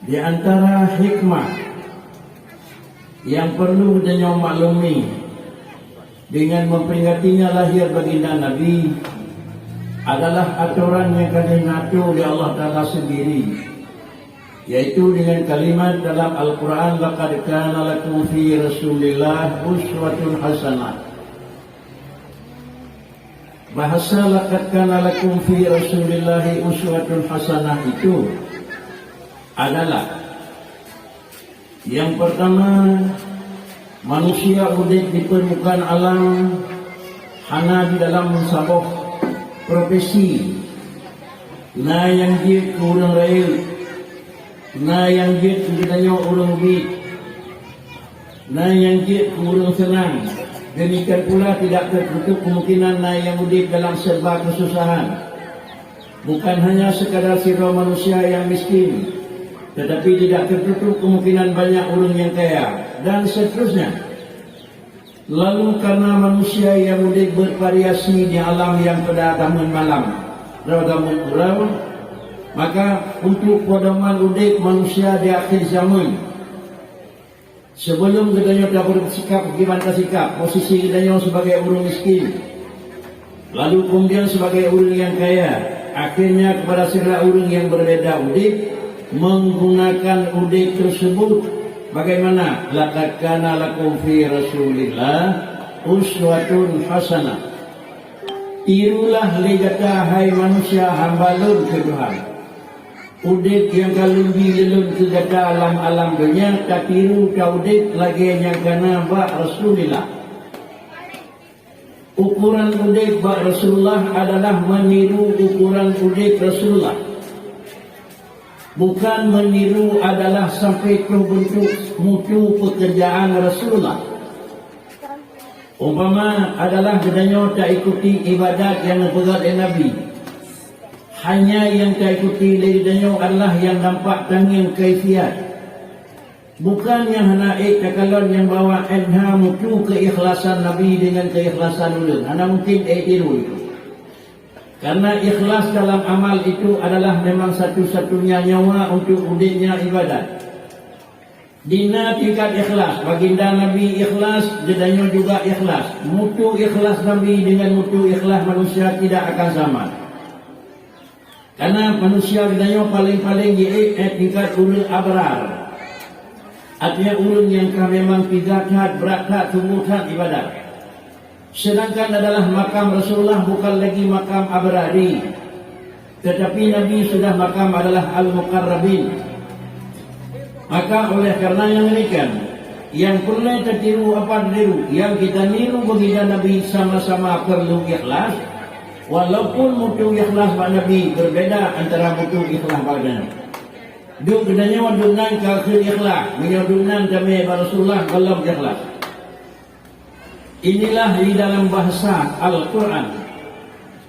Di antara hikmah yang perlu kita maklumi dengan memperingatinya lahir baginda Nabi adalah aturan yang kami atur oleh Allah Ta'ala sendiri, yaitu dengan kalimat dalam Al-Quran, laqad kana lakum fi Rasulillah uswatun hasanah. Bahasa laqad kana lakum fi Rasulillah uswatun hasanah itu adalah yang pertama, manusia hidup di permukaan alam hanya di dalam sabuk profesi. Na yang dia kurang rail, na yang dia tidak orang bid, na yang dia kurang senang. Demikian pula tidak tertutup kemungkinan na yang hidup dalam serba kesusahan. Bukan hanya sekadar sirah manusia yang miskin, tetapi tidak tertutup kemungkinan banyak orang yang kaya dan seterusnya. Lalu karena manusia yang mudah bervariasi di alam yang pada damun malam, damun kurang, maka untuk pedoman udik manusia di akhir zaman, sebelum kita tak bersikap bagaimana sikap, posisi kita sebagai orang miskin, lalu kemudian sebagai orang yang kaya, akhirnya kepada segala orang yang berbeda udik, menggunakan udik tersebut bagaimana? Laqad kana lakum fi Rasulillah uswatun hasanah. Tirulah legata hai manusia hamba lun ke Tuhan. Udik yang kalau dilun ke gata alam dunia, tak tiru ka udik lagi yang kana ba Rasulillah. Ukuran udik ba Rasulullah adalah meniru ukuran udik Rasulullah. Bukan meniru adalah sampai ke bentuk mutu pekerjaan Rasulullah. Umpama adalah gedanya tak ikuti ibadat yang berat Nabi. Hanya yang tak ikuti gedanya adalah yang nampak tanging kaifiat. Bukan yang hana takalon yang bawa enha mutu keikhlasan Nabi dengan keikhlasan ulun. Hana mungkin tiru itu. Karena ikhlas dalam amal itu adalah memang satu-satunya nyawa untuk udiknya ibadat. Dina tingkat ikhlas, baginda Nabi ikhlas, jedanya juga ikhlas. Mutu ikhlas Nabi dengan mutu ikhlas manusia tidak akan sama. Karena manusia jedanya paling-paling tingkat ulul abrar. Artinya ulun yang memang tidak berat tumbuh ibadat. Sedangkan adalah makam Rasulullah bukan lagi makam abrari, tetapi Nabi sudah makam adalah al-muqarrabin. Maka oleh karena yang demikian, yang perlu kita tiru apa tiru, yang kita niru baginda Nabi sama-sama perlu ikhlas, walaupun mutu ikhlas Pak Nabi berbeda antara mutu ikhlas baginda. Duk gedanya wadunan kafir ikhlas, menyadunan kami Rasulullah belum ikhlas. Inilah di dalam bahasa Al-Quran.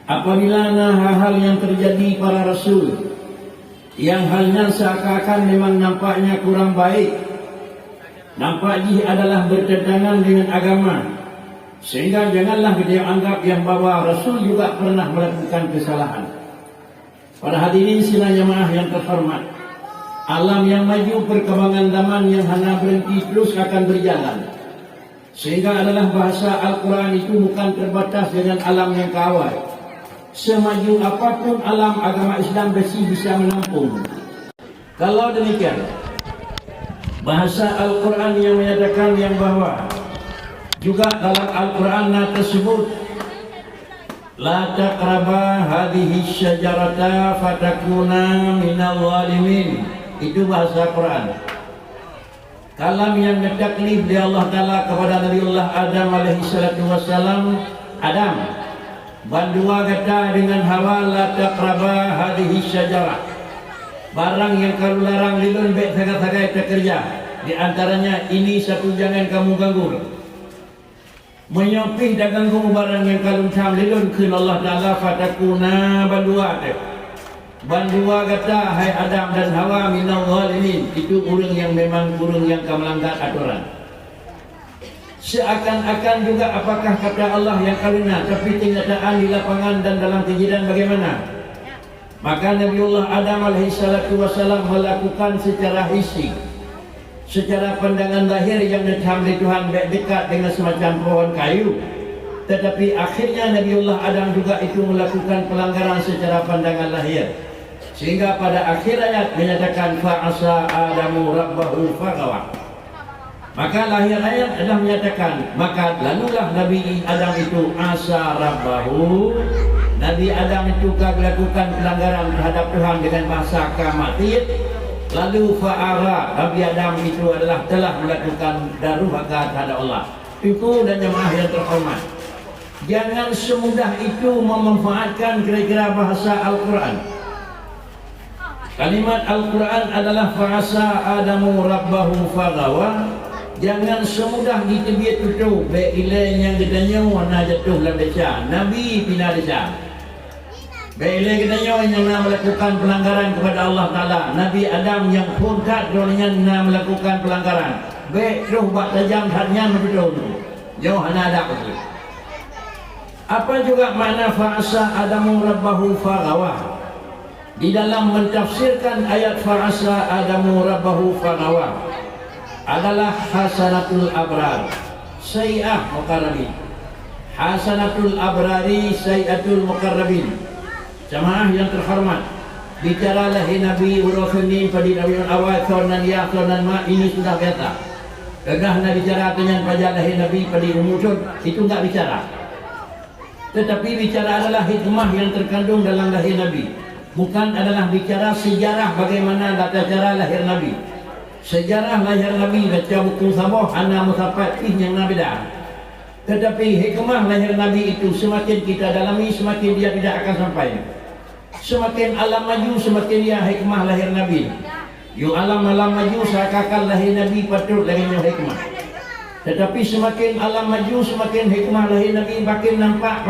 Apabila hal-hal yang terjadi para Rasul, yang halnya seakan-akan memang nampaknya kurang baik, nampaknya adalah bertentangan dengan agama, sehingga janganlah kita anggap yang bahwa Rasul juga pernah melakukan kesalahan. Para hadirin sidang jamaah yang terhormat, alam yang maju perkembangan zaman yang hanya berhenti terus akan berjalan. Sehingga adalah bahasa Al-Quran itu bukan terbatas dengan alam yang kawal. Semaju apapun alam agama Islam besi bisa menampung. Kalau demikian, bahasa Al-Quran yang menyatakan yang bahwa juga dalam Al-Quran tersebut, la taqraba hadhihi syajarata fatakuna minal zalimin. Itu bahasa Quran. Kalam yang ditaklif di Allah Ta'ala kepada Nabiullah Adam alaihi salatu wassalam, Adam bandua kata dengan Hawa, la taqraba hadhihi syajarah. Barang yang kalau larang lilun baik sagai-sagai terkerja. Di antaranya ini satu, jangan kamu ganggu. Menyopih dan ganggu barang yang kalau cam lilun ke Allah Ta'ala fatakuna bandua kata. Bandua kata hai Adam dan Hawa minal zalimin. Itu orang yang memang orang yang melanggar aturan. Seakan-akan juga apakah kata Allah yang kalina, tapi kenyataan di lapangan dan dalam kejadian bagaimana? Maka Nabiullah Adam alaihissalatu wassalam melakukan secara hissi, secara pandangan lahir yang dihamdi Tuhan dekat dengan semacam pohon kayu. Tetapi akhirnya Nabiullah Adam juga itu melakukan pelanggaran secara pandangan lahir, sehingga pada akhir ayat menyatakan fa'asa Adamu rabbahu faghawa. Maka lahir ayat adalah menyatakan, maka lalulah Nabi Adam itu asa rabbahu, Nabi Adam itu melakukan pelanggaran terhadap Tuhan dengan bahasa kamatir. Lalu fa'ara, Nabi Adam itu adalah telah melakukan daruraka terhadap Allah. Itu dan jemaah yang terhormat, jangan semudah itu memanfaatkan kira-kira bahasa Al-Quran. Kalimat Al-Quran adalah fa'asa Adamu rabbahu faghawa. Jangan semudah ditebit itu beilai yang gedanya warna jatuh dalam desa Nabi pindah desa. Beilai gedanya yang melakukan pelanggaran kepada Allah Ta'ala. Nabi Adam yang pungkat dunia melakukan pelanggaran. Baik roh bak tajam hadnya betul. Jauh hana ada betul. Apa juga makna fa'asa Adamu rabbahu faghawa? Di dalam mentafsirkan ayat fa'asa Adamu rabbahu faghawa adalah hasanatul abrar sayyah muqarrabin. Hasanatul abrari sayyatul muqarrabin. Jemaah yang terhormat, bicaralah Nabi Urafini pada Nabi awal sonan ya sonan ma ini sudah biasa. Gagah nak bicara dengan pajalah Nabi pada umujud itu enggak bicara. Tetapi bicara adalah hikmah yang terkandung dalam lahir Nabi. Bukan adalah bicara sejarah bagaimana data cara lahir Nabi. Sejarah lahir Nabi baca buku sabah ana musafat yang Nabi dah. Tetapi hikmah lahir Nabi itu semakin kita dalami semakin dia tidak akan sampai. Semakin alam maju semakin dia hikmah lahir Nabi. Yu alam maju seakan lahir Nabi patut dengan hikmah. Tetapi semakin alam maju semakin hikmah lahir Nabi makin nampak.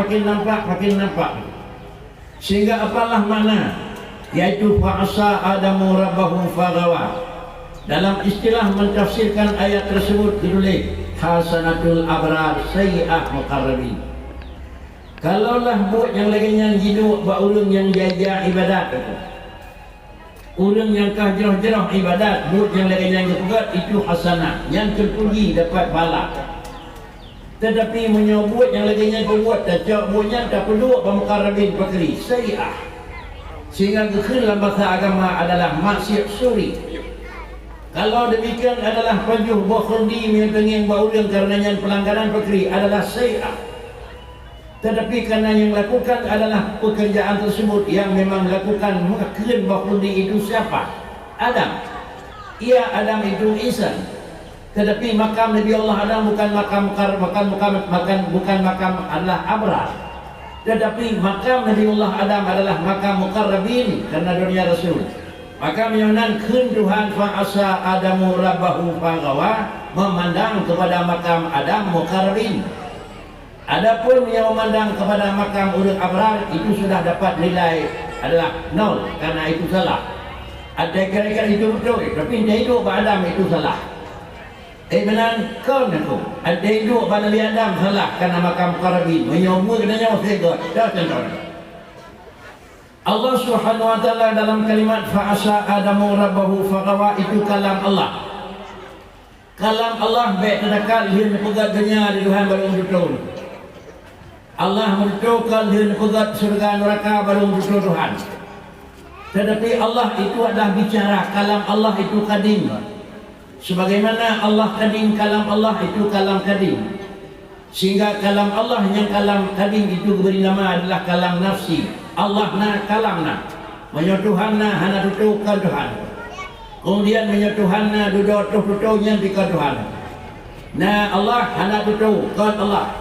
Sehingga apalah mana, yaitu fa'asa Adamu rabbahu faghawa. Dalam istilah mentafsirkan ayat tersebut ditulis hasanatul abrar sayyi'ah muqarrabin. Kalaulah buat yang laginya hidup buat urang yang jaga ibadat, urang yang kah-jerah ibadat, buat yang laginya juga itu hasanah yang terpuji dapat pahala. Tetapi menyebut yang laginya buat tak buatnya tak perlu muqarrabin pakri sayyi'ah, sehingga dalam bahasa agama adalah maksiat suri. Kalau demikian adalah pajuh bokhuldi yang baulang karenanya pelanggaran pakri adalah sayyi'ah. Tetapi karena yang lakukan adalah pekerjaan tersebut yang memang melakukan mengakhirin bokhuldi itu siapa? Adam. Ia Adam itu insan. Tetapi makam Nabi Allah Adam bukan makam adalah abrar. Tetapi makam Nabi Allah Adam adalah makam muqarrabin karena dunia Rasul. Maka menyunan Tuhan fa'asa Adamu rabbahu faghawa, memandang kepada makam Adam muqarrabin. Adapun yang memandang kepada makam urang abrar itu sudah dapat nilai adalah 0 karena itu salah. Ada kira-kira itu betul, tapi dia hidup pada Adam itu salah. Benar kau nak ada hidup pada Nabi Adam salah karena makam muqarrabin. Menyomur kenanya masih dah contoh. Allah Subhanahu wa taala dalam kalimat fa'asa Adamu rabbahu faghawa itu kalam Allah. Kalam Allah baik terdekat dia pegat dunia di Tuhan baru betul. Allah menentukan dia pegat surga neraka baru betul Tuhan. Tetapi Allah itu adalah bicara, kalam Allah itu kadim. Sebagaimana Allah kadim, kalam Allah itu kalam kadim. Sehingga kalam Allah yang kalam kadim itu beri nama adalah kalam nafsi. Allah na kalam na menyotuhan na hana tutukan Tuhan. Kemudian menyotuhan na duduk tutunya di Tuhan. Na Allah hana tutukan Allah.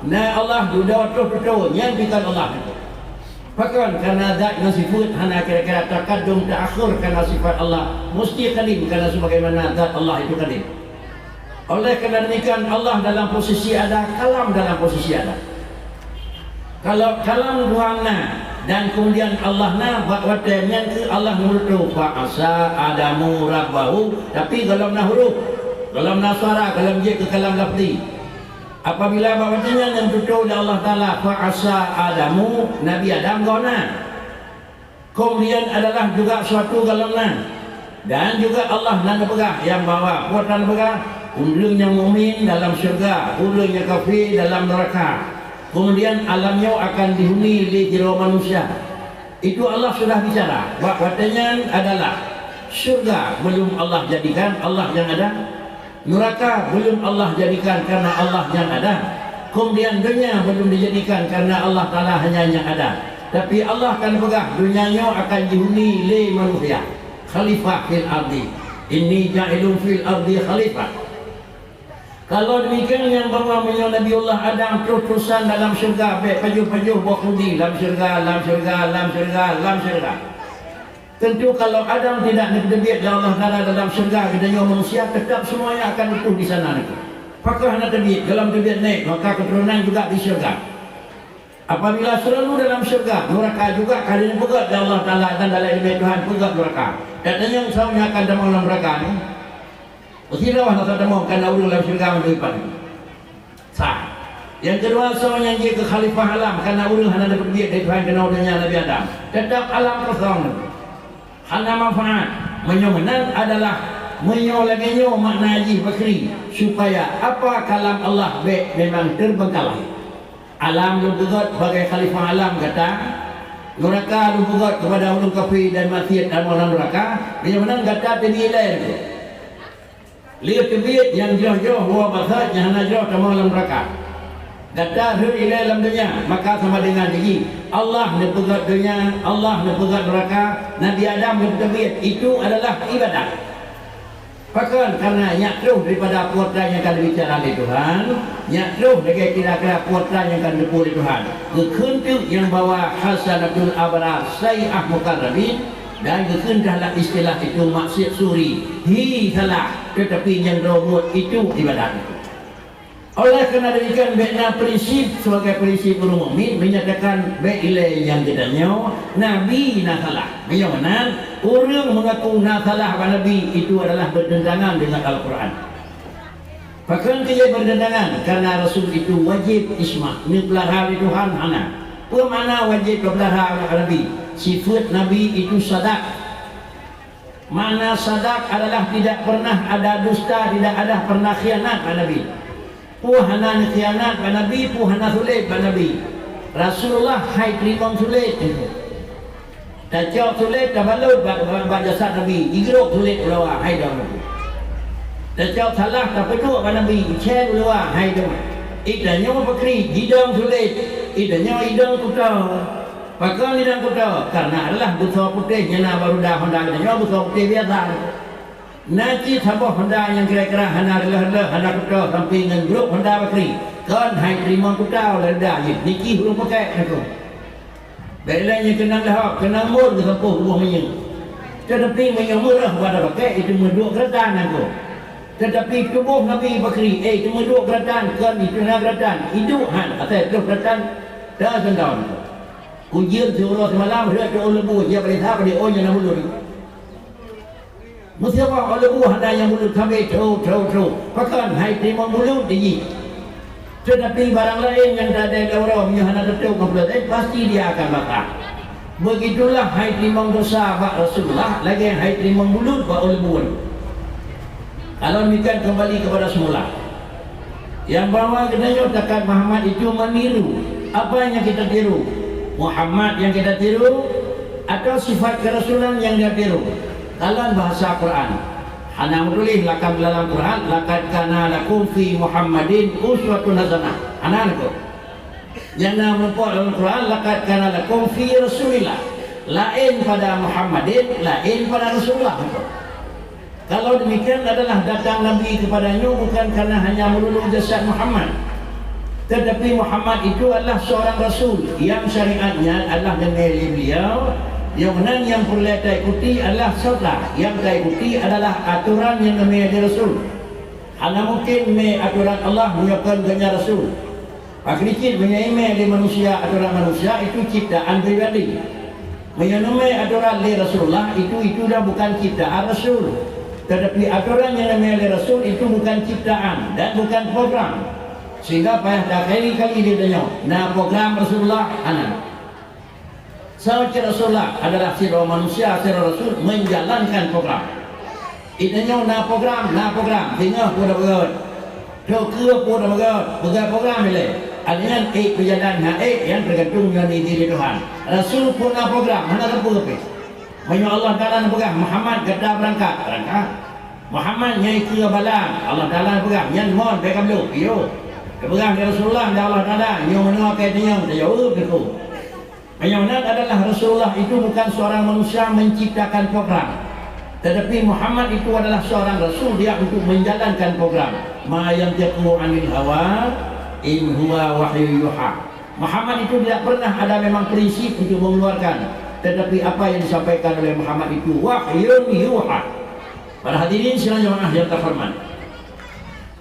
Na Allah duduk tutunya di Allah. Bahkan karena zat dan sifat hana kira-kira terkadung terakhir karena sifat Allah mesti kadim karena sebagaimana zat Allah itu kadim. Oleh kerana demikian Allah dalam posisi ada, kalam dalam posisi ada. Kalau kalam duana dan kemudian Allah na watanya ke Allah murdu fa'asa Adamu rabbahu, tapi dalam na huruf, dalam na suara, dalam je ke kalam lafzi. Apabila bawatnya yang tutur oleh Allah Ta'ala fa'asa Adamu, Nabi Adam gona. Kemudian adalah juga suatu golongan, dan juga Allah nak berah yang bawa kuatan berah ulun yang mukmin dalam syurga, ulun yang kafir dalam neraka. Kemudian alamnya akan dihuni oleh jiwa manusia. Itu Allah sudah bicara. Katanya adalah syurga belum Allah jadikan, Allah yang ada. Neraka belum Allah jadikan karena Allah yang ada. Kemudian dunia belum dijadikan karena Allah Ta'ala hanya yang ada. Tapi Allah akan pegang dunianya akan dihuni oleh manusia. Khalifah fil ardi. Inni ja'ilun fil ardi khalifah. Kalau demikian yang bawa Nabiullah Adam terus-terusan dalam syurga, baik pajuh-pajuh berkudi dalam syurga, dalam syurga, dalam syurga, dalam syurga. Tentu kalau Adam tidak ditebit dan Allah Ta'ala dalam syurga, kedanya manusia tetap semuanya akan utuh di sana. Apakah nak tebit dalam tebit naik, maka keturunan juga di syurga. Apabila selalu dalam syurga, neraka juga kalian pegat dan Allah Ta'ala dan dalam ilmu Tuhan pegat neraka. Katanya semuanya akan damang dalam neraka ni. Bersirawah nak damang kerana urung dalam syurga mendepan. Sah. Yang kedua semuanya dia ke khalifah alam kerana urung hanya dapat biak dari Tuhan kena udahnya Nabi Adam. Tetap alam kosong. Hanya manfaat. Menyomenan adalah menyolaginya makna haji bakri. Supaya apa kalam Allah baik memang terbengkalai. Alam lumpugat sebagai khalifah alam kata, neraka lumpugat kepada ulun kafir dan maksiat dan orang neraka. Dia menang kata tadi lain tu. Lihat tebit yang jauh-jauh luar basah yang hana jauh sama alam neraka. Kata hur ilai dalam dunia, maka sama dengan lagi Allah lumpugat dunia, Allah lumpugat neraka, Nabi Adam lumpugat tebit. Itu adalah ibadah. Bahkan karena nyakruh daripada kuasa yang akan dibicara oleh Tuhan, nyakruh dengan kira-kira kuasa yang akan dipuji oleh Tuhan. Kekentuk yang bawa hasanatul abrar sayyah mukarrabin, dan kekentahlah istilah itu maksud suri. Hi salah, tetapi yang robot itu ibadat. Oleh kerana demikian, baiknya prinsip sebagai prinsip mukmin menyatakan baik ilai yang kedanya Nabi nak salah. Bagaimana orang mengaku nak salah pada Nabi itu adalah bertentangan dengan Al-Quran. Bahkan dia bertentangan karena Rasul itu wajib ismah. Ini pelihara Tuhan hana. Apa mana wajib pelihara Nabi? Sifat Nabi itu sadak. Mana sadak adalah tidak pernah ada dusta, tidak ada pernah khianat pada Nabi. Puhana khianat pada Nabi, puhana sulit pada Nabi. Rasulullah hai terima sulit. Tajak sulit tabalut pada jasad Nabi. Igrok sulit ulawah hai dah Nabi. Tajak salah tak peduk pada Nabi. Icen ulawah hai dah. Idanya bakri, hidang sulit. Idanya hidang kutau. Pakal hidang kutau. Karena adalah busur putih. Nyana baru dah honda. Idanya busur putih biasa. Nanti sabah Honda yang kira-kira hana lelah-lelah hana kutau sampai dengan grup Honda bakri. Kan hai terima kutau ledah je. Niki belum pakai aku. Baiklah kenang dah, kenang mur ke sampuh buah minyak. Tetapi minyak murah pada pakai itu menduk keratan aku. Tetapi tubuh Nabi Bakri, itu menduk keratan kan itu nak keratan. Hidup han atas tu keratan dah sendal. Kujian surah semalam dia tu lebu dia boleh tahu dia ohnya nak mulut. Mesti apa lebu ada yang mulut sampai trau. Pakan hai terima mulut dia. Tetapi barang lain yang tak ada orang yang hendak tetuk kebelat, pasti dia akan bakar. Begitulah hai terima dosa bak Rasulullah, lagi hai terima mulut bak lebu. Kalau demikian kembali kepada semula. Yang bawa kedanya takat Muhammad itu meniru. Apa yang kita tiru? Muhammad yang kita tiru atau sifat kerasulan yang dia tiru? Dalam bahasa Quran, hana menulis lakam dalam Quran, laqad kana lakum fi Muhammadin uswatun hasanah. Hana itu. Yang nama dalam Quran, laqad kana lakum fi Rasulillah. Lain pada Muhammadin, lain pada Rasulullah. Kalau demikian adalah datang Nabi kepadanya bukan karena hanya melulu jasad Muhammad, tetapi Muhammad itu adalah seorang Rasul yang syariatnya adalah dengan beliau. Yang mana yang perlu kita ikuti adalah sabda. Yang kita ikuti adalah aturan yang namanya Rasul. Hanya mungkin aturan Allah menyokong dengan Rasul. Akhirnya menyemai di manusia aturan manusia itu ciptaan pribadi. Menyemai aturan dari Rasulullah itu dah bukan ciptaan Rasul. Tetapi aturan yang namanya Rasul itu bukan ciptaan dan bukan program. Sehingga payah dah kali dia tanya, nah program Rasulullah anak. Secara Rasulullah adalah sirah manusia, sirah Rasul menjalankan program. Itanya program, tengah pun dah berut. Kira pun dah berut program ni. Alian perjalanan yang tergantung dengan diri Tuhan. Rasul pun program, mana apa ke? Banyak Allah Ta'ala program. Muhammad kata berangkat. Muhammad nyai kira balang, Allah Ta'ala program. Yang mohon mereka belum. Yo. Kepegang dari Rasulullah dan Allah Ta'ala. Yang menua kaitannya, dia jauh begitu. Yang benar adalah Rasulullah itu bukan seorang manusia menciptakan program. Tetapi Muhammad itu adalah seorang Rasul, dia untuk menjalankan program. Ma yantiqu 'anil hawa in huwa wahyu yuha. Muhammad itu tidak pernah ada memang prinsip untuk mengeluarkan, tetapi apa yang disampaikan oleh Muhammad itu wahyu yuha. Para hadirin sekalian jemaah yang terhormat,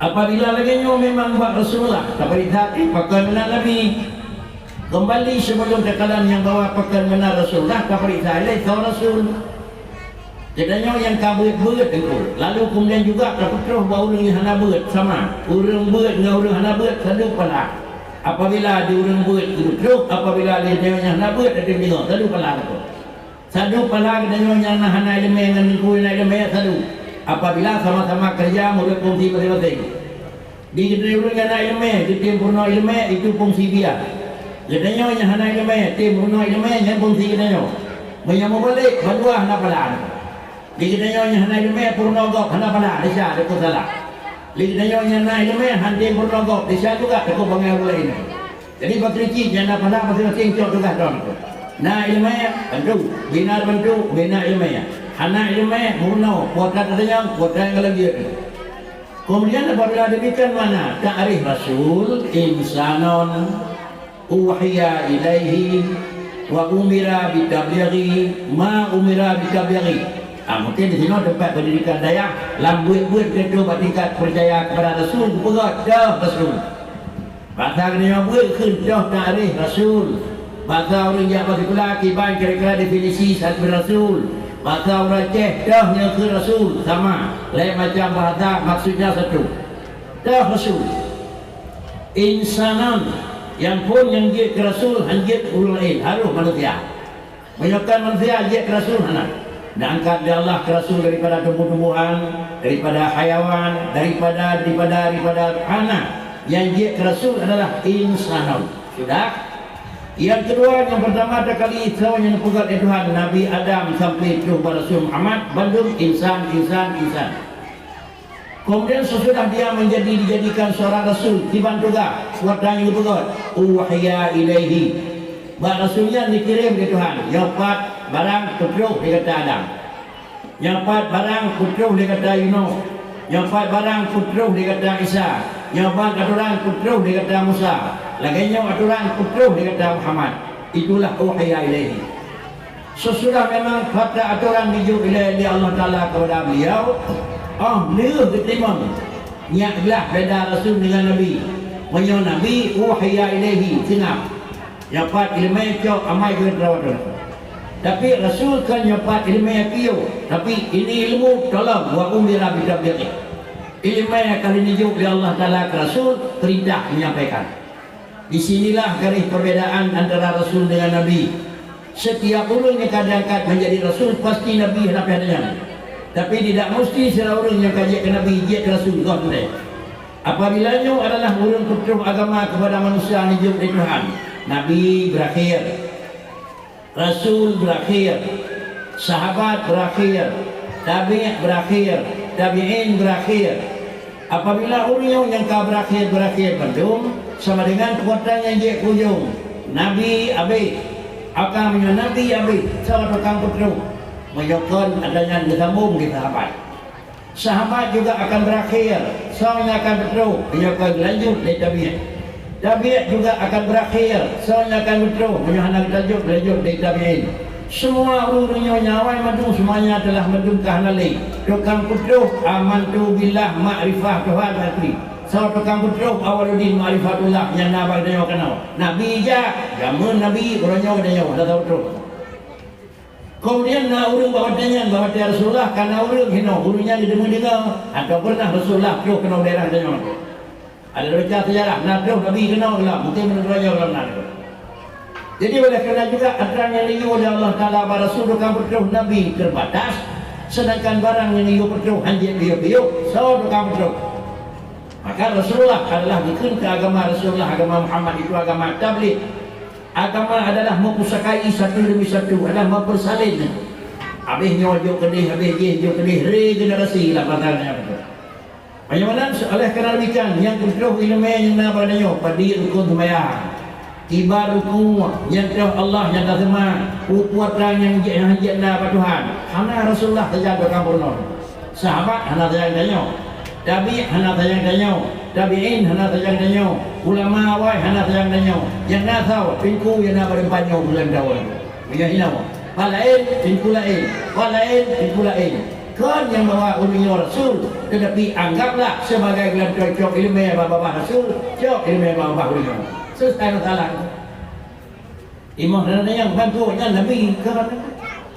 apabila lagi memang buat Rasulullah tak berhati pakai benar Nabi kembali sebelum kekalan yang bawa pakai benar Rasulullah tak berhati kau Rasul. Jadinya yang kabut itu, lalu kemudian juga terputus bahawa orang yang hana berat sama. Orang berat dengan orang hana berat selalu pala. Apabila di orang berat itu teruk, apabila dia yang hana berat ada dengar selalu pala itu. Selalu pala dengan yang hana ilmu dengan kuih ilmu selalu. Apabila sama-sama kerja murid fungsi masing-masing. Di orang yang hana ilmu, di tim purna ilmu itu fungsi biar. Jadinya yang hana ilmu, tim purna ilmu yang fungsi kita. Menyambung balik, bantuan hana pala. Ligidanya hana ilmu purna gop hana pala desa deku salah. Ligidanya hana ilmu hanti purna gop desa juga deku bangai mulai ini. Jadi berkeci jana pala masing-masing cok juga don. Na ilmu bantu, bina ilmu. Hana ilmu murno kuatkan adanya kuatkan lagi. Kemudian apabila demikian mana ta'rif Rasul insanon uhiya ilaihi wa umira bitablighi ma umira bitablighi. Mungkin di sini tempat pendidikan daya lambuit-buit kita tingkat percaya kepada Rasul berat dah Rasul. Bahasa kena buat khun dah ta'rif Rasul. Bahasa orang yang particular kiban kira-kira definisi satu Rasul. Bahasa orang ceh dah yang ke Rasul sama. Lain macam bahasa maksudnya satu. Dah Rasul. Insanan yang pun yang dia ke Rasul hanjit ulul lain harus manusia. Menyokkan manusia hanjit ke Rasul anak. Dan angkat dia Allah ke Rasul daripada tumbuh-tumbuhan, daripada hayawan, daripada anak. Yang dia ke Rasul adalah insanul. Sudah. Yang kedua, yang pertama ada kali Islam yang dipegat Tuhan Nabi Adam sampai itu Rasul Muhammad bandung insan. Kemudian sesudah dia dijadikan seorang Rasul tiban juga kuatan yang dipegat uhiya ilaihi. Bah Rasulnya dikirim ke Tuhan. Yang empat barang putruk dia kata Adam. Yang empat barang putruk dia kata Yunus. Yang empat barang putruk dia kata Isa. Yang empat aturan putruk dia kata Musa. Laginya aturan putruk dia kata Muhammad. Itulah uhiya ilaihi. Sesudah memang kata aturan dijuk oleh Allah Ta'ala kepada beliau. Beliau diterima. Niatlah beda Rasul dengan Nabi. Menyo Nabi uhiya ilaihi singap. Yang empat ilmu cok amai ke terawat. Tapi Rasul kan yang empat ilmu piyo. Tapi ini ilmu tolong wa umira bitablighi. Ilmu yang kali dijuk oleh Allah Ta'ala ke Rasul perintah menyampaikan. Di sinilah garis perbedaan antara Rasul dengan Nabi. Setiap orang yang diangkat menjadi Rasul pasti Nabi hadapi adanya. Tapi tidak mesti setiap orang yang kaji ke Nabi dia ke Rasul. Apabila nyo adalah orang putruk agama kepada manusia dijuk oleh Tuhan. Nabi berakhir, Rasul berakhir, sahabat berakhir, tabi' berakhir, tabi'in berakhir. Apabila orang yang kau berakhir bandung sama dengan kuatan yang dia kujung. Nabi abid, akan menyebut Nabi abid, sahabat tukang putruk menyokong adanya disambung di sahabat. Sahabat juga akan berakhir, soalnya akan putruk menyokong lanjut di tabi'in. Tabi'at juga akan berakhir, soalnya akan betul menyohanak tajuk lanjut dari tabi'in. Semua urusnya nyawa madu semuanya telah madu kahnali. Tukang putruk amantu billah ma'rifah Tuhan Natri. So tukang putruk awaludin ma'rifatullah yang nabag dan nyawa kenal. Nabi ija, jamun Nabi orangnya dan nyawa, dah tahu terus. Kemudian nak urung bawa tanya bahawa dia Rasulullah karena urung hino urunya didengar atau pernah Rasulullah terus kenal daerah dan nyawa. Ada baca sejarah, Nabi kenal lah, mungkin menurutnya orang nak. Jadi oleh kerana juga aturan yang diu oleh Allah Ta'ala pada Rasul bukan berteruh Nabi terbatas, sedangkan barang yang diu berteruh hanjit biuk-biuk, so bukan berteruh. Maka Rasulullah adalah bikin ke agama Rasulullah, agama Muhammad itu agama tabligh. Agama adalah mempusakai satu demi satu, adalah mempersalin. Habis nyojo kedih, habis jejo kedih, regenerasi lah katanya. Bagaimana oleh kerana demikian yang berteruh ilmu yang nabarnya pada rukun sembahyang. Tiba rukun yang terus Allah yang dah semua ukuran yang hajatlah pada Tuhan. Hana Rasulullah terjaga kampurna. Sahabat hana terjaga tabi hana terjaga tabi'in hana terjaga ulama awal hana terjaga yang nak tahu pinku yang nak berempanyo bulan dawan. Punya hilang. Walain pinku lain, walain pinku lain. Kan yang bawa ulama Rasul, tetapi anggaplah sebagai gelar cocok ilmu bapa Rasul, cocok ilmu bapa ulama. Selesai masalah. Imam dan yang bantunya Nabi kerana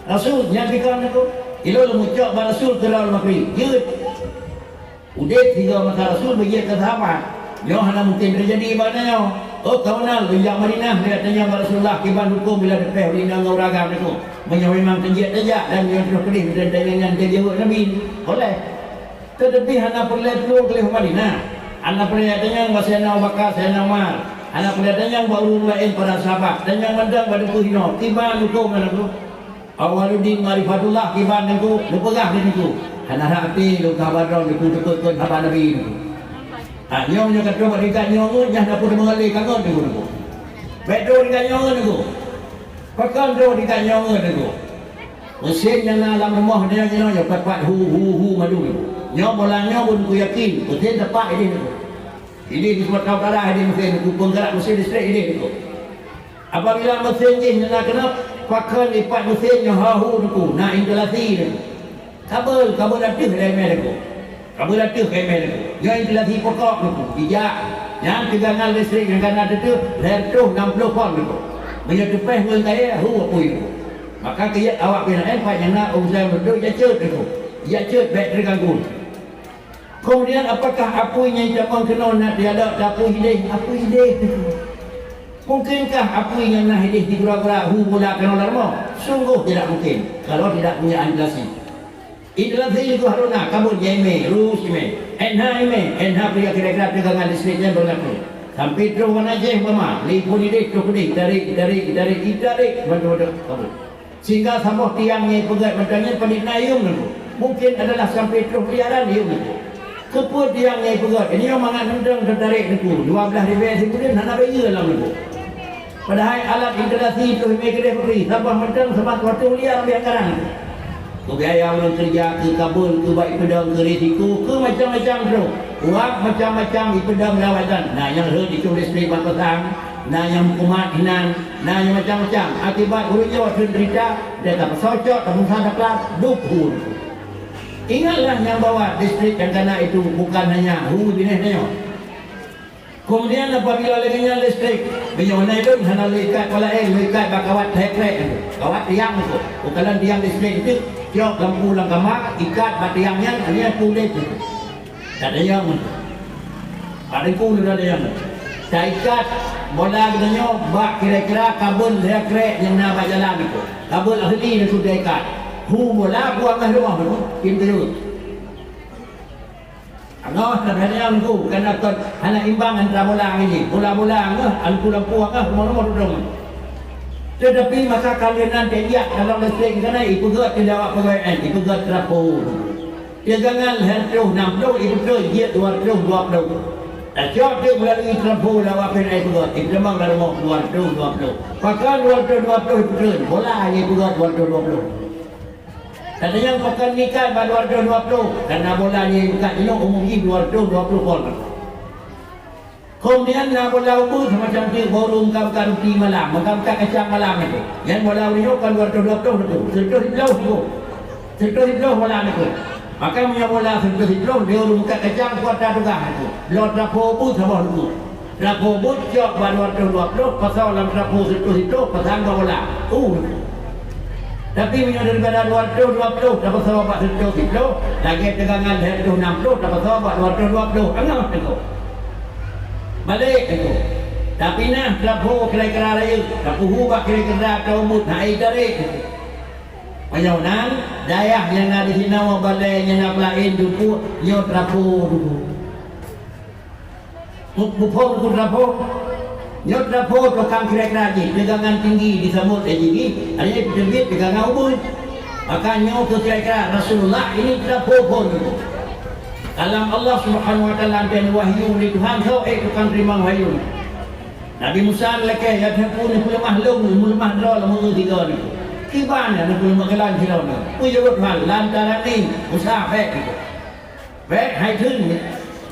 Rasul yang kerana aku. Ilo lemucok pada Rasul terlalu makri. Jut. Udah tiga masa Rasul bagi ke sahabat. Yo hana mungkin terjadi ibadahnya. Oh kawanal yang Madinah dia tanya pada Rasulullah kiban hukum bila depan Madinah ngau ragam itu. Memang tenjat saja dan yang terus kedih dan dengan jawab Nabi. Boleh. Tetapi hana perlu ke Madinah. Hana perlu tanya masih Abu Bakar, saya Umar. Anak kelihatannya baru lain para sahabat dan yang mendang pada kuhino tiba hukum mana tu Awaluddin Marifatullah tiba niku lepegah niku hana hati lu kabaron niku tekut haba Nabi niku nyo nya kata bagi kanyo nya dapur mengalih kangon niku bedo di kanyo niku pakan do di kanyo niku mesin yang dalam rumah dia nyo pat hu madu nyo bolanya pun ku yakin mesin tepat ini niku. Ini disebut kau darah ini mesin itu penggerak mesin listrik ini itu. Apabila mesin ini nak kena pakai lipat mesinnya hahu itu, nak instalasi itu. Kabel latih remeh itu. Kabel latih remeh itu. Yang instalasi pokok itu, bijak. Yang tegangan listrik yang kena itu, 160 volt itu. Menjadi peh menggaya hu apa itu. Maka kiat awak kena empat yang nak usaha berdua jacet itu. Jacet bateri ganggu. Kemudian apakah apunya yang jamang kena nak diada apu hidih? Apu hidih mungkinkah apu yang nak hidih di gura-gura mula kena lama? Sungguh tidak mungkin kalau tidak punya instalasi. Instalasi itu harus nak kabut jeme, rus jeme, NH kira-kira tegangan listriknya berlaku. Sampai terus mana je mama, lipun hidih terus hidih, tarik, betul-betul kabut. Sehingga sampai tiangnya pegat macamnya penik nayung tu. Mungkin adalah sampai terus liaran iung tu. Keput tiangnya pegat. Ini yang mangat hendang tertarik tu. 12 dBs kemudian nak bayar dalam tu. Padahal alat instalasi itu mereka beri sabah mentang sebab waktu liar ambil sekarang. Ke biaya orang kerja, ke kabel, ke baik pedang, ke risiko, ke macam-macam tu. Uang macam-macam di pedang lawatan. Nah yang itu listrik pasang. Nah yang kumat hinan, nah yang macam-macam. Akibat urutnya waktu derita, dia tak socok, tak musah dapat dukun. Ingatlah yang bawa listrik yang kena itu bukan hanya jenisnya. Kemudian apabila laginya listrik, bagaimana itu hanya likat likat bakawat tekrek itu, kawat tiang itu, bukan tiang listrik itu, tiok lampu langkamar, ikat batiangnya, ini kulit itu. Tak ada yang, ada kulit ada yang. Tak ikat bola katanya, bak kira-kira kabel tekrek yang nak jalan itu, kabel ahli itu sudah ikat. Bola buang ke rumah itu, pintu. Allah terhadap aku kerana anak imbang antara bola ini bola-bola lampu-lampu semua duduk. Tetapi maka kalian nanti lihat kalau listrik sana itu juga tidak pegawai itu juga trapo. Tegangan 160 itu tu dia 220. Jauh dia melalui trapo lawak pen itu juga itu memang dalam 220. Maka 220 itu bola ini juga 220. Dan yang pakai nikah baru 220 karena bolanya bukan ini umumnya 220 volt. Kemudian nak bola ubu semacam tu baru bukan roti malam, bukan kacang malam itu. Yang bola ini kan 220 itu. Sentuh hidloh bola itu. Maka punya bola sentuh hidloh dia bukan kacang kuat juga itu. Lot rapo ubu sama itu. Rapo ubu jauh baru 220 pasal dalam rapo sentuh hidloh pasang bola. Tapi minyak daripada 220 dapat sahabat 110 lagi tegangan 160 dapat sahabat 220 enggak itu balik itu Tapi nah dapur kira-kira raya, dapur hubak kira-kira kaumut naik dari. Mayonan dayah yang ada di nama balai yang nak lain dulu, nyot dapur dulu. Bupong ku dapur, nyot dapur tukang kira-kira je, pegangan tinggi di samut jadi, ada yang pejabat pegangan ubun. Maka nyot ke kira-kira Rasulullah ini dapur pun dulu. Kalam Allah Subhanahu Wa Taala dan wahyu di Tuhan kau tukang terima wahyu. Nabi Musa lelaki yang terpun pula mahlum, lemah drol, lemah tiga ni. Kibana nak pula makalan kira ni. Punya hal lantaran ni Musa baik itu. Baik hai thun.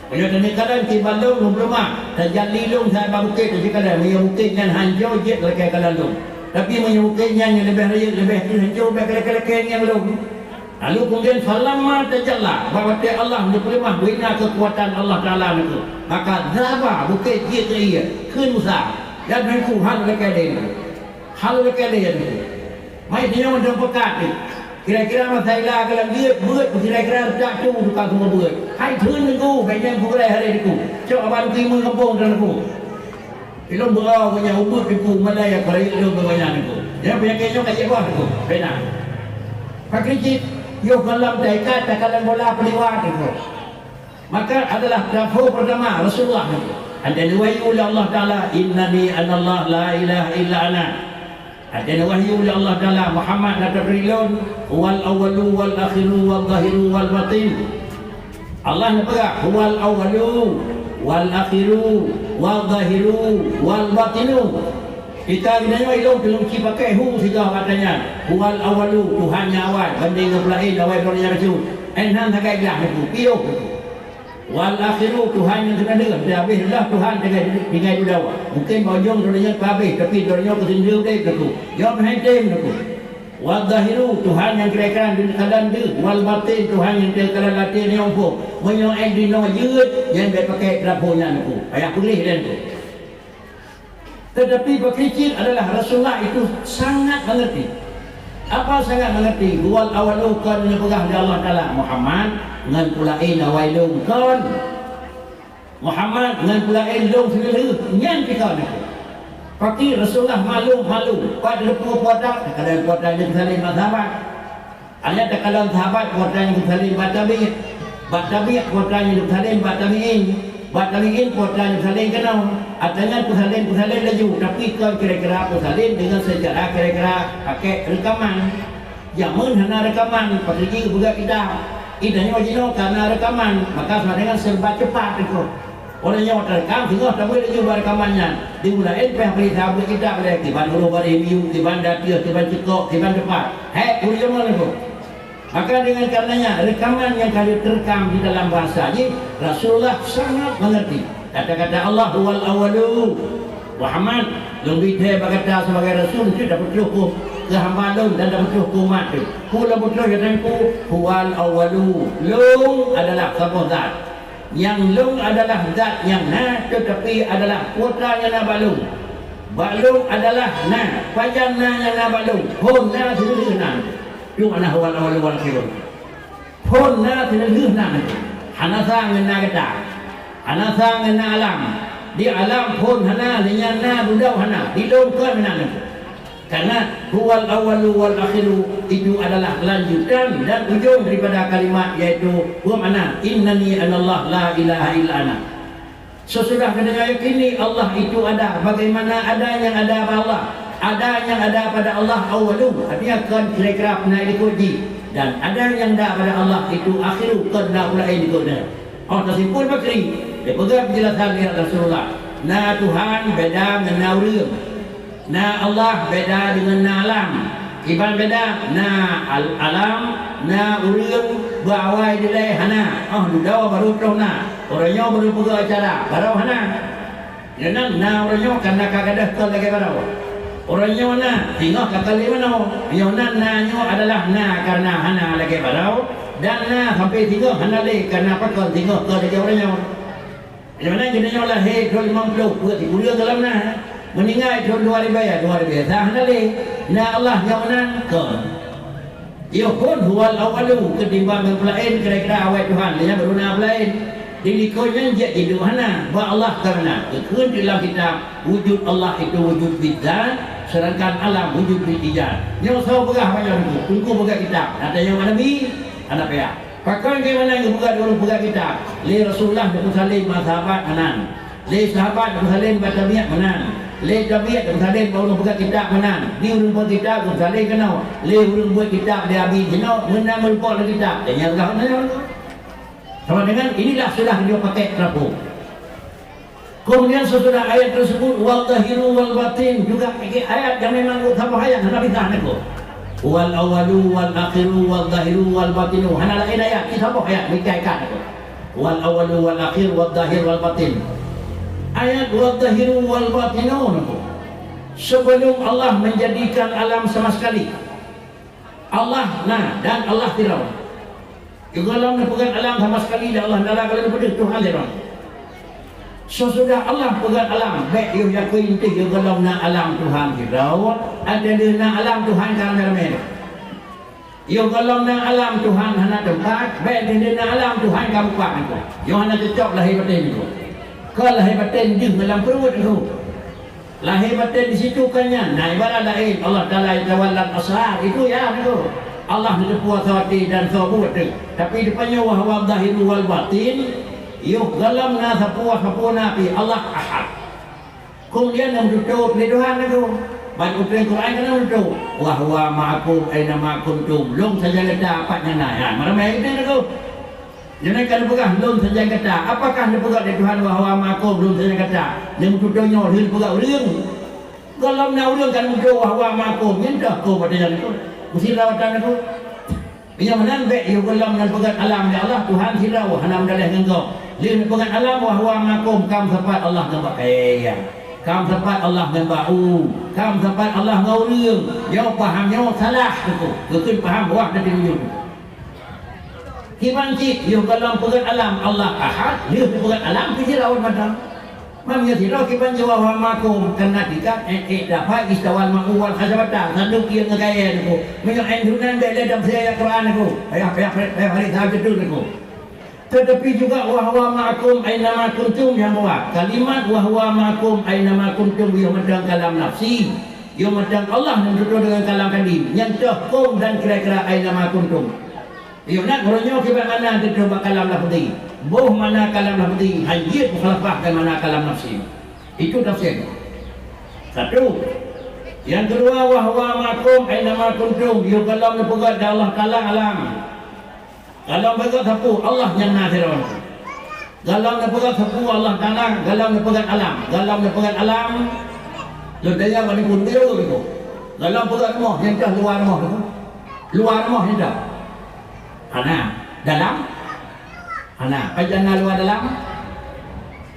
Punya ni kadang kiban lum lemah. Terjadi lum saya bukit tu kadang punya bukit yang hancur je lelaki kadang lum. Tapi punya bukit yang lebih raya lebih hancur lelaki yang lum. Lalu kemudian falamma tajalla bahawa Allah lemah bina kekuatan Allah Taala itu. Maka zaba bukit dia diaขึ้นMusa dan menku hal lekadin hal lekadin mai dia macam pekat ni kira-kira masalah kalau dia buat kira-kira tak tu tukang semua buat hai thun aku banyak pulai hari aku cok abang timun kampung dan aku ilmu berau punya ubud pipu Malaya Korea ilmu banyak aku dia punya kenyok kat bawah aku benar pakricit yo kalam taikat takalan bola peliwat itu maka adalah dapur pertama Rasulullah ada wahyu oleh Allah Ta'ala innani anallah la ilaha illa ana ada wahyu oleh Allah Ta'ala Muhammad natabrilun wal awalu wal akhiru wal zahiru wal batin Allah nak pegang wal awalu wal akhiru wal zahiru wal batinu kita kena ilmu belum pakai hu tiga katanya wal awalu Tuhan yang awal banding dengan lain awal dunia rasul enhan tak kaya itu piuk wal akhiru Tuhan yang kena dengar dia habislah Tuhan dengan dudawa mungkin bojong dunia habis tapi dunia kesenjung dia tu jom hantem tu wal zahiru Tuhan yang kira-kira di keadaan dia wal batin Tuhan yang kira-kira latih ni ompo menyong endino yud yang dia pakai dapurnya tu ayah boleh dan tu tetapi berkecil adalah Rasulullah itu sangat mengerti apa sangat mengerti wal awalu kan yang pegang di Allah Ta'ala Muhammad dengan pulain awailum kan Muhammad dengan pulain lum sendiri yang kita ni fakir Rasulullah malu pada lepuh podak kadang podak yang saling sahabat ada tekalan sahabat podak yang saling batabiat podak yang saling batabiin podak yang saling kenal artinya pusalin laju tapi kau kira-kira pusalin dengan sejarah kira-kira pakai rekaman yang menghana rekaman pergi ke buka kita idanya wajino karena rekaman maka sama dengan serba cepat itu orangnya terekam sehingga tak boleh laju rekamannya dimulain pihak sahabat kita boleh tiban hulu review tiban datia tiban cekok tiban cepat kuliah mana itu maka dengan karenanya rekaman yang kali terekam di dalam bahasa ini Rasulullah sangat mengerti kata-kata Allah wal awalu Muhammad lebih dia berkata sebagai Rasul itu dapat cukup kehambalan dan dapat cukup umat itu kula betul kataku wal awalu lung adalah satu zat yang lung adalah zat yang na tetapi adalah putra yang na balung adalah na pajan na yang na balung hon na seluruh na yung anak wal awalu wal akhirun hon na seluruh na hanasa ngena kata hanasa ngena alam di alam pun hana dengan na budau hana di dalam kan mana karena huwal awalu wal akhiru itu adalah lanjutan dan ujung daripada kalimat yaitu huwa mana innani anallah la ilaha illa ana sesudah kena yakini Allah itu ada bagaimana ada yang ada pada Allah ada yang ada pada Allah awalu artinya kan kira-kira pernah dikuji dan ada yang ada pada Allah itu akhiru kena pula dikuji tersimpul bakri dia pegang penjelasan dari Rasulullah na Tuhan beda dengan รื่องna Allah beda dengan na alam iban beda na alam na រឿងberawai dilai hana dudawa baru na orangnya baru pegang acara baru hana dan na orangnya karena kagadah ke lagi baru orangnya na tinggal kakali mana yang na adalah na karena hana lagi baru dan na sampai tinggal hana lagi karena pakal tinggal ke lagi orangnya di mana jenanya lahir tahun 50 buat kuliah dalam na meninggal tahun 2000 sah nali na Allah yang menan ke yakun huwal awalu ketimbang yang lain kira-kira awal Tuhan dia baru na lain dilikonya dia hidup hana buat Allah karena ikut dalam kitab wujud Allah itu wujud bidzat, sedangkan alam wujud bil-ijad. Yang saya berah banyak itu, tunggu buka kitab. Ada yang Nabi, ada pihak. Pakai bagaimana yang buka dulu buka kitab. Li Rasulullah dan Salim sahabat manan. Li sahabat dan Salim tabiat manan. Li tabiat dan Salim baru buka kitab manan. Di urung buat kitab dan Salim kenal. Li urung buat kitab dia habis kenal. Mana melupa lagi kitab. Dan yang kau mana? Sama dengan inilah sudah dia pakai terapung. Kemudian sesudah ayat tersebut wal zahiru wal batin juga ayat yang memang utama ayat Nabi tahan aku. Wal awalu wal akhiru wal zahiru wal batinu. Hana lain ayat kita apa ayat dikaitkan aku. Wal awalu wal akhir wal zahir wal batin. Ayat wal zahiru wal batinu aku. Sebelum Allah menjadikan alam sama sekali. Allah dan Allah tidak. Juga Allah bukan alam sama sekali dan Allah dalam kalau daripada Tuhan dia. Sesudah Allah pegang alam, baik you yakin teh you kalau na alam Tuhan kita, ada na alam Tuhan kan dalam. You kalau na alam Tuhan hana tempat, baik na alam Tuhan kamu buat itu. You hana cocok lahir batin itu. Kalau lahir batin di dalam perut itu. Lahir batin di situ kannya. Nah ibarat lain Allah Taala tawallat asrar itu ya itu. Allah itu kuasa hati dan sabut. Tapi depannya wahwa zahiru wal batin. Yuk dalam nasa puas-puas pi Allah ahad. Kemudian yang berdoa Tuhan itu. Baca Quran kan berdoa. Wahwa ma'akum aina ma kuntum. Long saja kata apanya nah. Mana mai itu tu. Jangan kan pegang long saja kata. Apakah dia pegang dari Tuhan wahwa ma'akum long saja kata. Yang berdoa dia pegang ulang. Kalau nak ulang kan berdoa wahwa ma'akum. Minta kau pada jalan itu. Mesti rawatan itu. Yang mana baik you kalau nak pegang alam ya Allah Tuhan sirau hanam dalih engkau. Dia pegang alam wahwa ma'akum kam sempat Allah nampak kaya. Kam sempat Allah membau. Kam sempat Allah ngauliung. Jauh faham jauh salah itu. Betul faham wah dari ujung. Kiban cik you kalau pegang alam Allah ahad. Dia pegang alam sirau madam. Mamnya sirau kiban jawab wahwa ma'akum kena dikat dapat istawal ma'uwal khazabata. Sanduk yang ngegaya itu. Minyak endunan bela dalam saya Quran itu. Ayah hari sahaja itu itu. Tetapi juga wahwa ma'akum aina ma kuntum yang bawa kalimat wahwa ma'akum aina ma kuntum yang medang kalam nafsi yang medang Allah yang duduk dengan kalam tadi yang kum dan kira-kira aina ma kuntum yang nak beronyo kibat mana duduk kalam nafsi boh mana kalam nafsi hajir mukhalafah dan mana kalam nafsi itu tafsir satu. Yang kedua wahwa ma'akum aina ma kuntum yang kalam nepegat Allah kalam alam. Galau pegang sapu Allah yang nasiron. Galau pegang sapu Allah tanah. Galau pegang alam. Galau pegang alam. Lodanya mana pun dia itu. Galau pegang rumah yang dah luar rumah itu. Luar rumah yang dah. Hana dalam. Hana pajana luar dalam.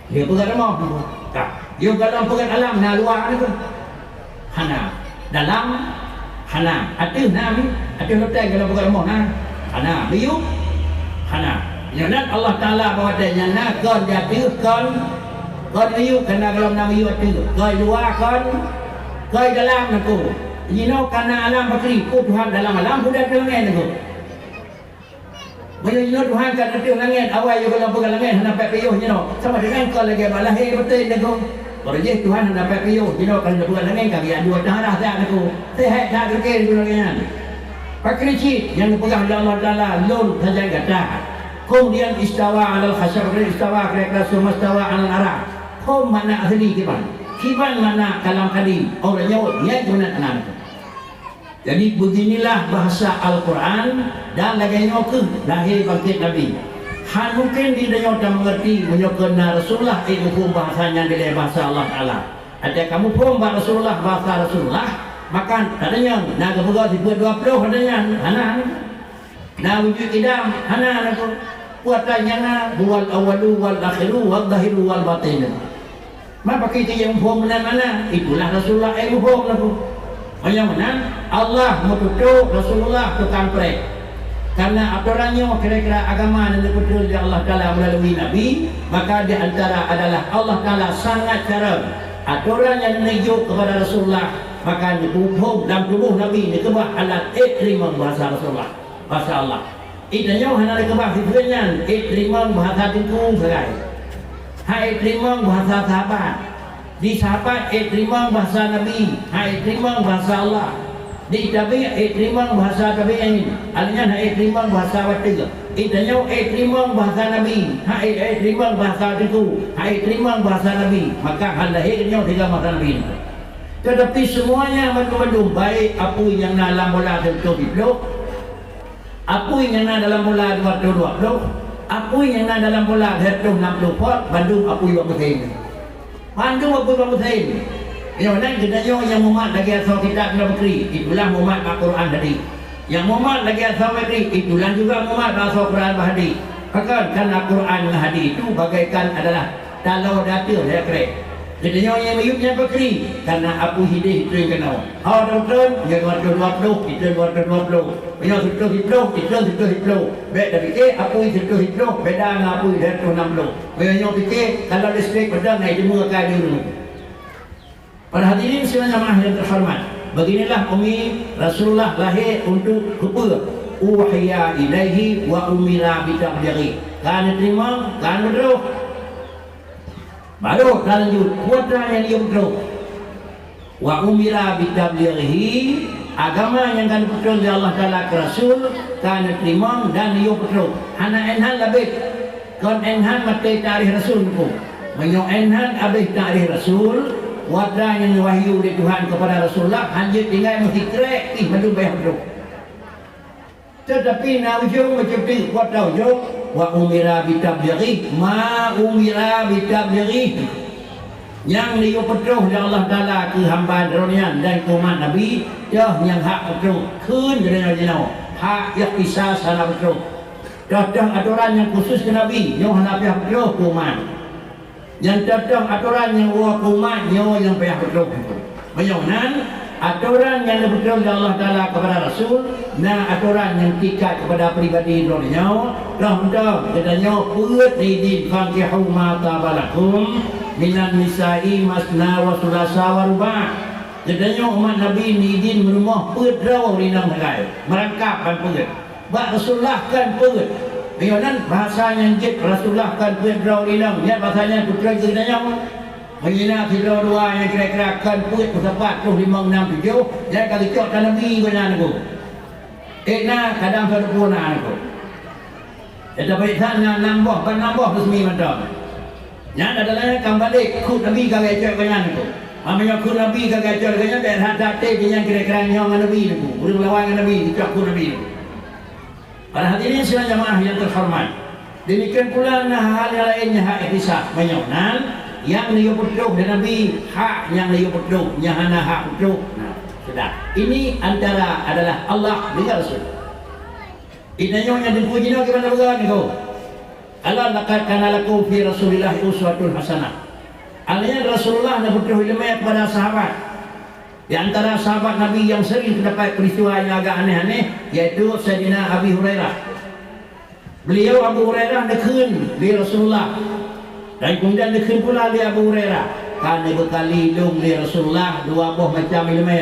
Dia pegang rumah. Tak. Dia galau pegang alam. Nah luar itu. Hana dalam. Hana atuh nami. Atuh lotai galau pegang rumah. Nah. Hana biu. Hana. Jangan Allah Taala bawa dia nak kon jadi kon biu kena dalam nama biu itu. Kon luar kon dalam aku. Jino karena alam bakri ku Tuhan dalam alam sudah dengan aku. Bila jino Tuhan kan ada langit awal yo kalau pegang langit hendak piu jino sama dengan kon lagi balahir betul aku. Kalau je Tuhan hendak piu jino kan pegang langit kami dua darah dah aku. Sehat dah kekil gulungan. Pakrici yang dipegang oleh Allah Taala lun saja kata. Kemudian istawa alal khasar, istawa kira-kira semua istawa alal arah. Kom mana asli kiban? Kiban mana kalam tadi? Orang nyawa dia guna anak. Jadi beginilah bahasa Al-Quran dan lagi nyokeng lahir bangkit Nabi. Han mungkin di dalam mengerti menyokeng Rasulullah hukum bahasanya dari bahasa Allah Taala. Ada kamu pun bahasa Rasulullah bahasa Rasulullah. Makan katanya nak kebuka dibuat 20 katanya hana nak wujud idam hana nak buatannya nak wal awalu wal akhiru wal zahiru wal batin. Ma pakai itu yang hukum mana itulah Rasulullah hukum lagu. Yang mana Allah menutup Rasulullah tukang prek. Karena aturannya kira-kira agama dan betul dari Allah Taala melalui Nabi, maka di antara adalah Allah Taala sangat cara aturan yang menuju kepada Rasulullah. Maka hukum dalam tubuh Nabi dikebah alat ikrimah bahasa Rasulullah, bahasa Allah. Itanya hana kebah sifrenyan, terima bahasa tingkung serai. Hai terima bahasa sahabat. Di sahabat terima bahasa Nabi. Hai terima bahasa Allah. Di tabi terima bahasa tabi'in. Alnya terima bahasa watiga. Itanya terima bahasa Nabi. Hai terima bahasa tingkung. Hai terima bahasa Nabi. Maka hal lahirnya tiga bahasa Nabi. Tetapi semuanya mendung baik apa yang dalam mula tentu hidup. Apa yang ada dalam mula 2020, apa yang ada dalam mula 160 pot, Bandung apa yang bersaing. Bandung apa yang bersaing. Yang mana kita yang muat lagi asal kita dalam negeri, itulah muat Al-Quran tadi. Yang muat lagi asal negeri, itulah juga muat asal Quran bahadi. Karena Al-Quran bahadi itu bagaikan adalah talau data saya kira. Jadi yang mayuknya berkeri karena aku hidup itu yang kenal. Awak doktor, yang 2020, kita 2020. Yang itu. Baik dari aku itu. Beda dengan aku itu 60. Yang fikir kalau listrik pedang naik jemur kali dulu. Para hadirin sekalian jemaah yang terhormat. Beginilah Umi Rasulullah lahir untuk apa? Uhiya ilaihi wa umira bitablighi. Kan terima, kan berdoa. Baru lanjut putranya dia betul. Wa umira bitablighi, agama yang kan betul dari Allah Taala ke Rasul kan terima dan dia betul. Hana enhan lebih kon enhan mati tarikh Rasul ku. Menyo enhan habis tarikh Rasul, wada yang wahyu dari Tuhan kepada Rasulullah hanya tinggal mesti krek belum bayar betul. Tetapi naujung macam tu buat naujung wa umira bitablighi ma umira bitablighi yang dia petuh dari Allah Taala ke hamba Daronian dan ke umat Nabi dah yang hak petuh kun dengan jenau hak yang bisa sana petuh dah aturan yang khusus ke Nabi yang hanafiah petuh ke umat yang dah aturan yang ke umat yang payah petuh menyonan aturan yang betul dari Allah Taala kepada Rasul, nah aturan yang tikat kepada pribadi dunia, dah katanya buat di fankihu ma tabalakum minan nisa'i masna wa thulatha wa ruba'. Katanya umat Nabi ni izin merumah buat raw di dalam negara, merangkapkan buat. Bak Rasulullah kan buat. Dengan bahasa yang jid Rasulullah kan buat raw di dalam, ya bahasanya putra katanya menghina kita dua yang kira-kira akan buat bersepat 5, 6, 7 dan kali cok dan Nabi benar aku kadang sempurna aku tetapi sana nambah resmi macam yang adalah yang balik kut Nabi kagak cok benar aku namanya kut Nabi kagak cok benar dan hati yang kira-kira nyong Nabi aku urung lawan Nabi cok kut Nabi aku. Para hadirin sekalian jemaah yang terhormat, demikian pula hal yang lainnya hak ihtisab menyonan yang dia petuh dan Nabi hak yang dia petuh yang hana hak petuh. Nah, sudah. Ini antara adalah Allah dengan Rasul. Inanya yang dipuji nak kepada Allah ni kau. Allah laqad kana lakum fi Rasulillah uswatun hasanah. Alanya Rasulullah nak petuh ilmu kepada sahabat. Di antara sahabat Nabi yang sering terdapat peristiwa yang agak aneh-aneh yaitu Sayyidina Abi Hurairah. Beliau Abu Hurairah dekun di Rasulullah. Dan kemudian dikhin pula di Abu Hurairah karena berkali lung di Rasulullah dua buah macam ilmu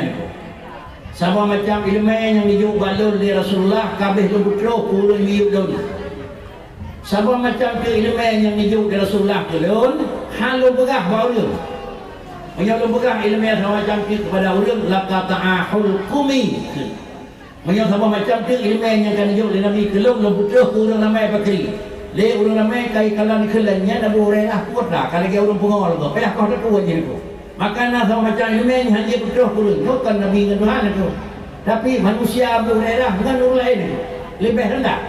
sama macam ilmu yang dijuk balul di Rasulullah kabeh lu putroh kulun miuk dun sama macam ke ilmu yang dijuk di Rasulullah kulun halu begah baulun menyalu begah ilmu sama macam ke kepada ulun laka ta'ahul kumi menyalu sama macam ke ilmu yang kan dijuk di Nabi kulun lu putroh kulun namai bakri le urang ramai kai kalan kelannya Abu Hurairah kuat dah kalau dia urang pengol tu payah kau tak kuat je tu makanan sama macam ini hanya betul kurun bukan Nabi dengan Tuhan itu tapi manusia Abu Hurairah dengan orang lain itu lebih rendah.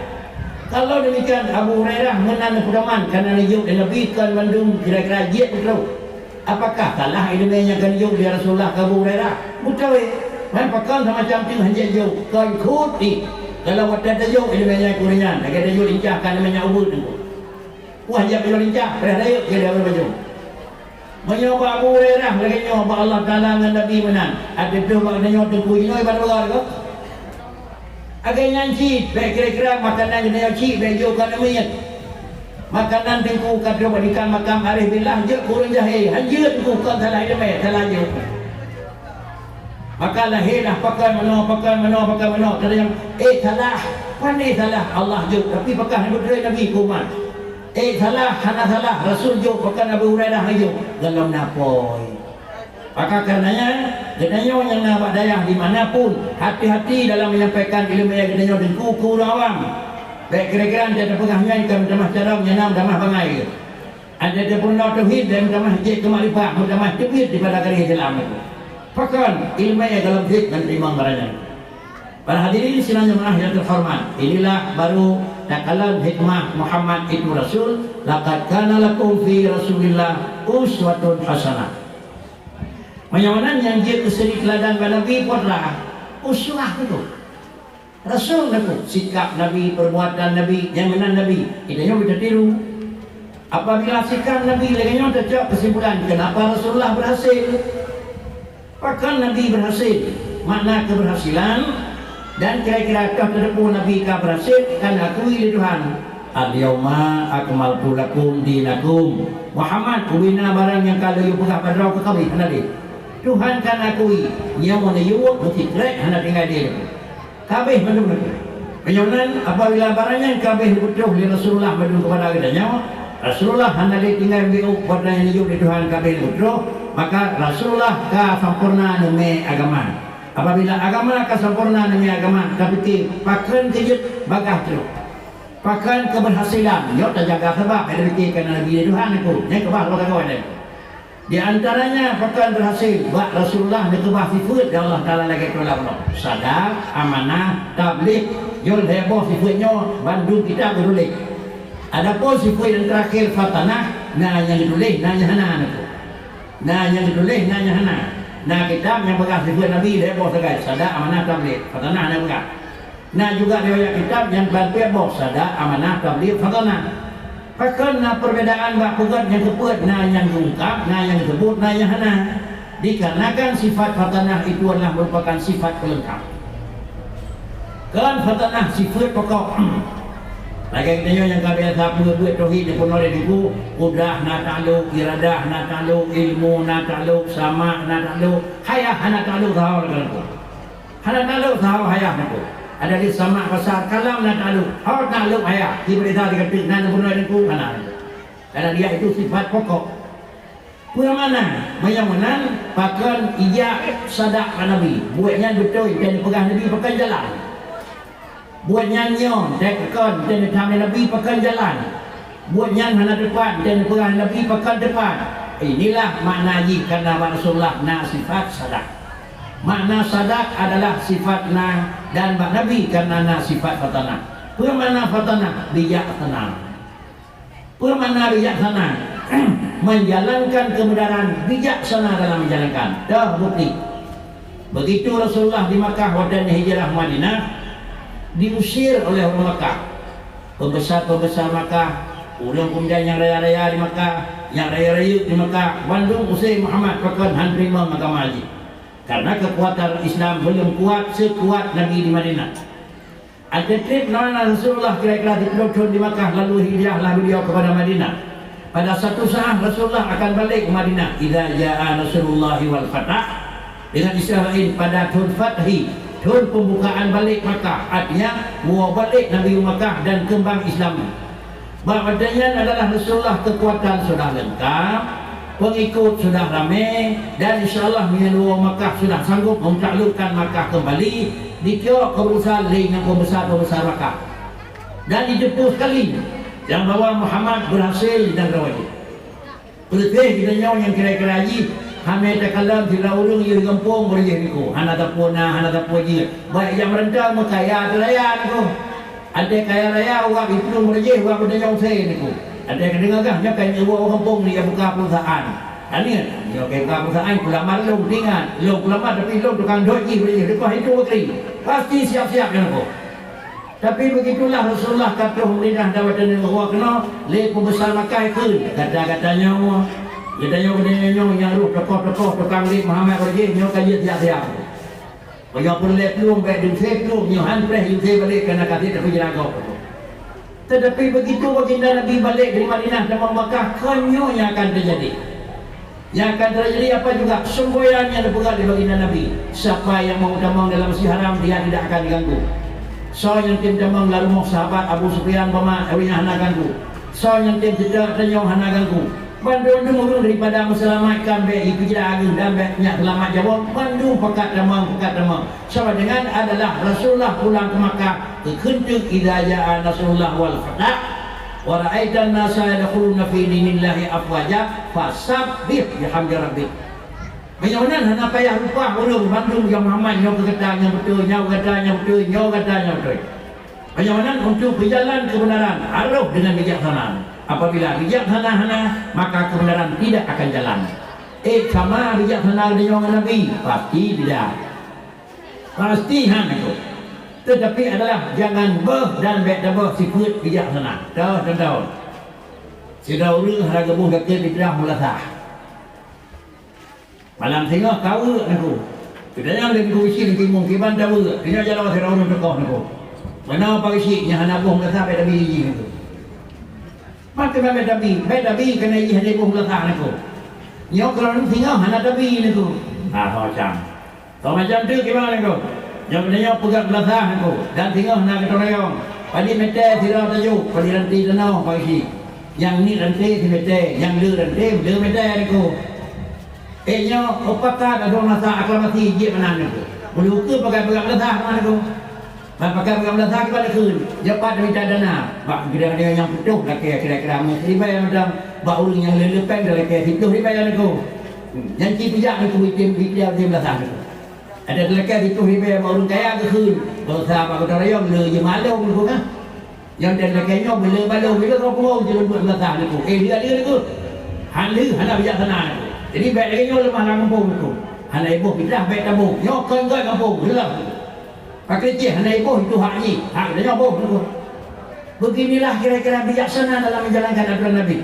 Kalau demikian Abu Hurairah mengenal pedoman karena nijuk dan Nabi kan mandum kira-kira jid betul apakah salah ilmunya kan nijuk dia Rasulullah ke Abu Hurairah betul man pakai sama macam tu hanya jauh kau ikuti. Kalau wadah tajuk ilmunya kurian, lagi tajuk lincah kan namanya ubud tu. Wah dia tajuk lincah, pada tajuk dia dah berbaju. Menyoba Abu Hurairah lagi nyoba Allah Taala dengan Nabi menang. Ada tu maknanya tunggu ini ibarat begar ke? Agak nyanci, baik kira-kira makanan jenis nyanci, baik juga namanya. Makanan tunggu kata berikan makam arif billah je kurun jahil, hanya tunggu kan salah ilmu, salah je. Maka lahirlah pakai mana. Ada yang salah Pandai salah Allah je, tapi pakai Nabi kuman. Salah, hana salah Rasul je, pakai Abu Hurairah je. Dalam napoi. Maka karenanya gedanyo yang nak dayah dimanapun, hati-hati dalam menyampaikan ilmu yang gedanyo dan kuku awam. Baik kira-kira ada pengahnya yang damah cara menyenam damah bangai. Ada pun tauhid dan damah je kemalifah, damah tebit daripada kari Islam itu. Pakan ilmu yang dalam hid dan terima barangnya. Para hadirin sidang jemaah yang terhormat, inilah baru takalan hikmah Muhammad itu Rasul. Laqad kana lakum fi Rasulillah uswatun hasanah. Menyamanan yang dia keseri teladan Nabi putera uswah itu Rasul itu sikap Nabi, perbuatan Nabi, yang benar Nabi idanya kita tiru. Apabila sikap Nabi lagi terjawab kesimpulan kenapa Rasulullah berhasil. Bahkan Nabi berhasil, makna keberhasilan dan kira-kira kau terdepu Nabi kau berhasil kan akui Tuhan. Al-yawma akmaltu lakum dinakum. Muhammad kubina barang yang kalau you pegah pada kau kami nanti. Tuhan kan akui yang mana yuwak mesti trek hendak tinggal dia. Kabeh menurut. Penyonan apabila barangnya kabeh betul di Rasulullah menurut kepada kita Rasulullah hendak tinggal biu pada yang yuwak di Tuhan kabeh betul, maka Rasulullah ka sempurna demi agama. Apabila agama ka sempurna demi agama, tapi pakan kejut bagah terus. Pakan keberhasilan, yo terjaga sebab ada fikirkan Nabi Tuhan aku. Yang kebah lo kau ada. Di antaranya pakan berhasil buat Rasulullah dikebah sifat ya Allah Taala lagi tolak sadar, amanah, tabligh, jol heboh sifatnya Bandung kita berulik. Adapun sifat yang terakhir fatanah, nah yang ditulis nanya hana itu. Nah yang ditulis nanya hana. Nah kitab yang bekas sifat Nabi heboh segai sadar, amanah, tabligh, fatanah ada bekas. Nah juga riwayat kitab yang bantu heboh sadar, amanah, tabligh, fatanah. Bahkan perbedaan bakugat yang keput, nah yang ungkap, nah yang disebut, nah yang hana. Dikarenakan sifat fatanah itu adalah merupakan sifat pelengkap. Kan fatanah sifat pokok. Lagi kita yang biasa buat tauhid di pun oleh ibu, udah nak takluk, iradah nak takluk, ilmu nak takluk, sama nak takluk, hayah nak takluk tahu kan? Hana takluk tahu hayah nak. Ada di sama besar kalam nak takluk, hau takluk hayah. Diberita diketik nak pun oleh ibu mana? Karena dia itu sifat pokok. Punya mana? Yang mana? Bahkan ia sadak Nabi, buatnya betul dan pegang Nabi pakai jalan. Buat nyanyon, tekon dan kami Nabi pakai jalan. Buat nyan hana depan dan pegang Nabi pakai depan. Inilah makna jika nama Rasulullah na sifat sadak. Makna sadak adalah sifat na dan Nabi karena na sifat fatanah. Permana fatanah bijak tenang. Permana bijaksana menjalankan kebenaran bijaksana dalam menjalankan. Dah bukti. Begitu Rasulullah di Makkah dan hijrah Madinah diusir oleh orang Makkah. Pembesar-pembesar Makkah, ulang kemudian yang raya-raya di Makkah, yang raya-raya di Makkah, Bandung usir Muhammad pakai hantrima Makkah Haji. Karena kekuatan Islam belum kuat sekuat Nabi di Madinah. Ada trip nona Rasulullah kira-kira di di Makkah lalu hijrahlah beliau kepada Madinah. Pada satu saat Rasulullah akan balik ke Madinah. Idza jaa Rasulullah wal fatah, dengan istilah lain pada tahun Fathi, tahun pembukaan balik Makkah, artinya mau balik Nabi Makkah dan kembang Islam. Maknanya adalah Rasulullah kekuatan sudah lengkap, pengikut sudah ramai, dan insyaAllah menyeluruh Makkah sudah sanggup menaklukkan Makkah kembali. Dikira keberusahaan dengan pembesar-pembesar Makkah dan dijemput sekali yang bawa Muhammad berhasil dan rawat. Lebih kita nyawa yang kira-kira haji hamil takalam tidak urung yang gempung boleh niku hana tapuna hana tapuji baik yang merendah kaya raya niku ada kaya raya orang itu boleh orang benda yang saya niku ada yang dengar kan nya kayak orang kampung ni buka perusahaan ani yo kayak buka perusahaan pula malu dengan lo lama tapi lo tukang doji boleh niku itu wakri pasti siap-siap niku. Tapi begitulah Rasulullah kata pemerintah dawatan bahwa kena le pembesar Makkah itu kata-katanya yang ruh tokoh-tokoh tukang lip Muhammad Raji nyo kaji siap-siap. Banyak pun lep lu baik dun sep lu nyo hanpreh yu balik kena kata tapi jaga. Tetapi begitu baginda Nabi balik dari Madinah dan Makkah konyo yang akan terjadi. Yang akan terjadi apa juga semboyan yang dipegang di baginda Nabi. Siapa yang mau damang dalam masjid haram dia tidak akan diganggu. So yang tim jamang lalu mau sahabat Abu Sufyan pama awinya hanaganku. So yang tim tidak tenyong hanaganku. Bandung urung daripada meselamatkan be iku jira agung dan be nyak selamat jawab bandung pekat demang. Sama dengan adalah Rasulullah pulang ke Makkah kekentuk idza jaa Nasrullah wal fath wa ra'aitan nasa yadkhuluna fi dinillahi afwaja fasabbih bihamdi rabbik. Bagaimana hana payah rupa urung bandung yang Muhammad nyo ketanya betul nyo katanya betul. Bagaimana untuk berjalan kebenaran aruf dengan bijaksana. Apabila bijaksana maka kebenaran tidak akan jalan. Sama bijaksana dengan Nabi pasti tidak. Pasti itu. Tetapi adalah jangan dan sifat bijaksana. Tahu. Sudah urang harga buh dekat bidah mulasah. Malam tengah kau aku. Kedanya lebih kuisi di kimung kiban tahu. Dia jalan serau untuk kau aku. Mana pagi si nya hana buh mulasah pada biji itu. Maka beda bi kena ih hade buh mulasah aku. Nyo kalau tengah hana tabi itu. Macam. Kau macam tu gimana aku? Yang benarnya pegang mulasah aku dan tengah hana ketorayong. Padi mete tirau tajuk, padi ranti tanau pagi. Yang ni ranti si mete, yang lu ranti, lu mete aku. Nyo opakah ada masa aklamasi je mana aku. Mulu ke pakai pegang mulasah mana aku. Pakai pegang mulasah ke pada kun. Japat minta dana. Bak kira-kira yang putuh dah kira-kira ribai macam bak urang yang lelepeng dah situ ribai aku. Yang ci pijak aku bikin dia mulasah aku. Ada lekas situ ribai urang kaya ke kun. Dosa apa kata rayong le je malu aku kan. Yang dan lekasnya bila malu bila kau pulau je buat mulasah aku. Dia aku. Hana bijaksana aku. Jadi baik lagi nyo lemah dalam kampung itu. Hana ibu pindah baik kampung. Nyo kan kampung gelap. Pakai je hana ibu itu hak ni. Hak dia nyo itu. Beginilah kira-kira bijaksana dalam menjalankan aturan Nabi.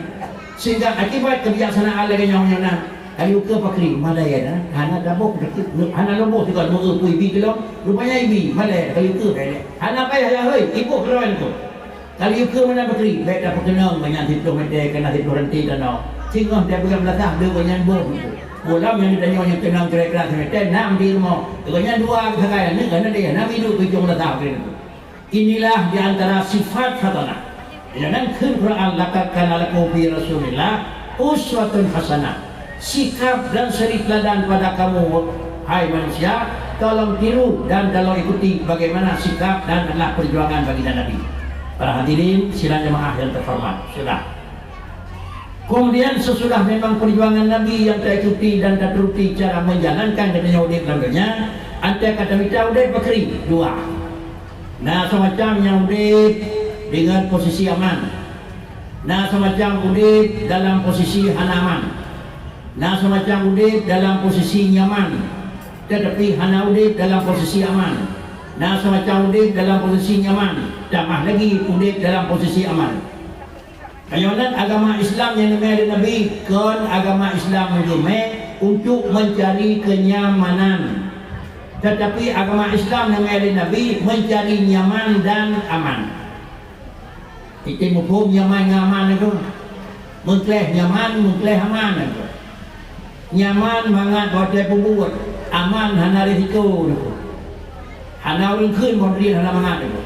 Sehingga akibat kebijaksanaan lagi nyo nan. Kalau ke pakri Malaya dah. Hana dabuk dekat. Hana lombok juga mau ibi kelong. Rupanya ibi Malaya kalau ke baik. Hana payah ya hei ibu kelawan tu. Kalau ke mana pakri baik dah perkenang banyak situ mete kena situ renti tanau. Sehingga dia pegang belasah dia banyak bom. Ulam yang ditanya yang tenang kira-kira semete enam di rumah. Banyak dua sekali ni kerana dia nak hidup hujung belasah itu. Inilah di antara sifat satana. Jangan kun Quran lakatkan lakum fi Rasulillah uswatun hasanah. Sikap dan suri teladan pada kamu hai manusia, tolong tiru dan tolong ikuti bagaimana sikap dan adalah perjuangan bagi Nabi. Para hadirin sidang jemaah yang terhormat, sudah. Kemudian sesudah memang perjuangan Nabi yang terikuti dan teruti cara menjalankan dan menyaudik langganya, ante kata minta udah pakri dua. Nah semacam yang udah dengan posisi aman. Nah semacam udah dalam posisi hanaman. Nah semacam udah dalam posisi nyaman. Tetapi hana udah dalam posisi aman. Nah semacam udah dalam posisi nyaman. Tambah lagi udah dalam posisi aman. Kayanan agama Islam yang namanya Nabi kan agama Islam menjadi untuk mencari kenyamanan. Tetapi agama Islam yang namanya Nabi mencari nyaman dan aman. Itu hukum nyaman aman itu. Mengkleh nyaman, mengkleh aman itu. Nyaman mangat hotel pembuat, aman hana risiko itu. Hana orang kun berdiri hana mangat itu.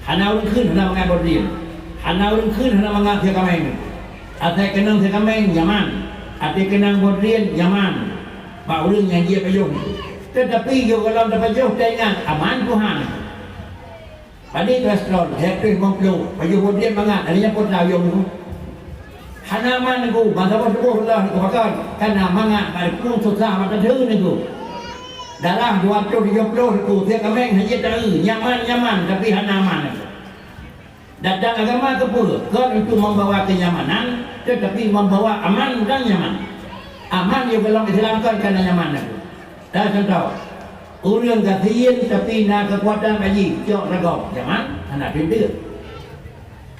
Hana orang kun hana mangat berdiri. Hana urang kun hana mangat dia kameng. Ate kenang dia kameng nyaman. Ate kenang bodrian nyaman. Pak urang yang dia payung. Tetapi yo kalau dapat jauh dengan aman Tuhan. Padi kolesterol, hepatitis mempelu, payung bodrian mangat, adanya pun tahu yo. Hana man aku, masa bodoh lah aku pakai. Karena mangat pada pun susah mata tu niku. Darah 230 aku, dia kameng hanya tahu nyaman tapi hana aman. Datang agama ke pula kan itu membawa kenyamanan tetapi membawa aman dan nyaman. Aman dia belum diselamatkan karena nyaman aku. Dah contoh. Urang kasihan tapi nak kekuatan bagi jok regok nyaman anak pindah.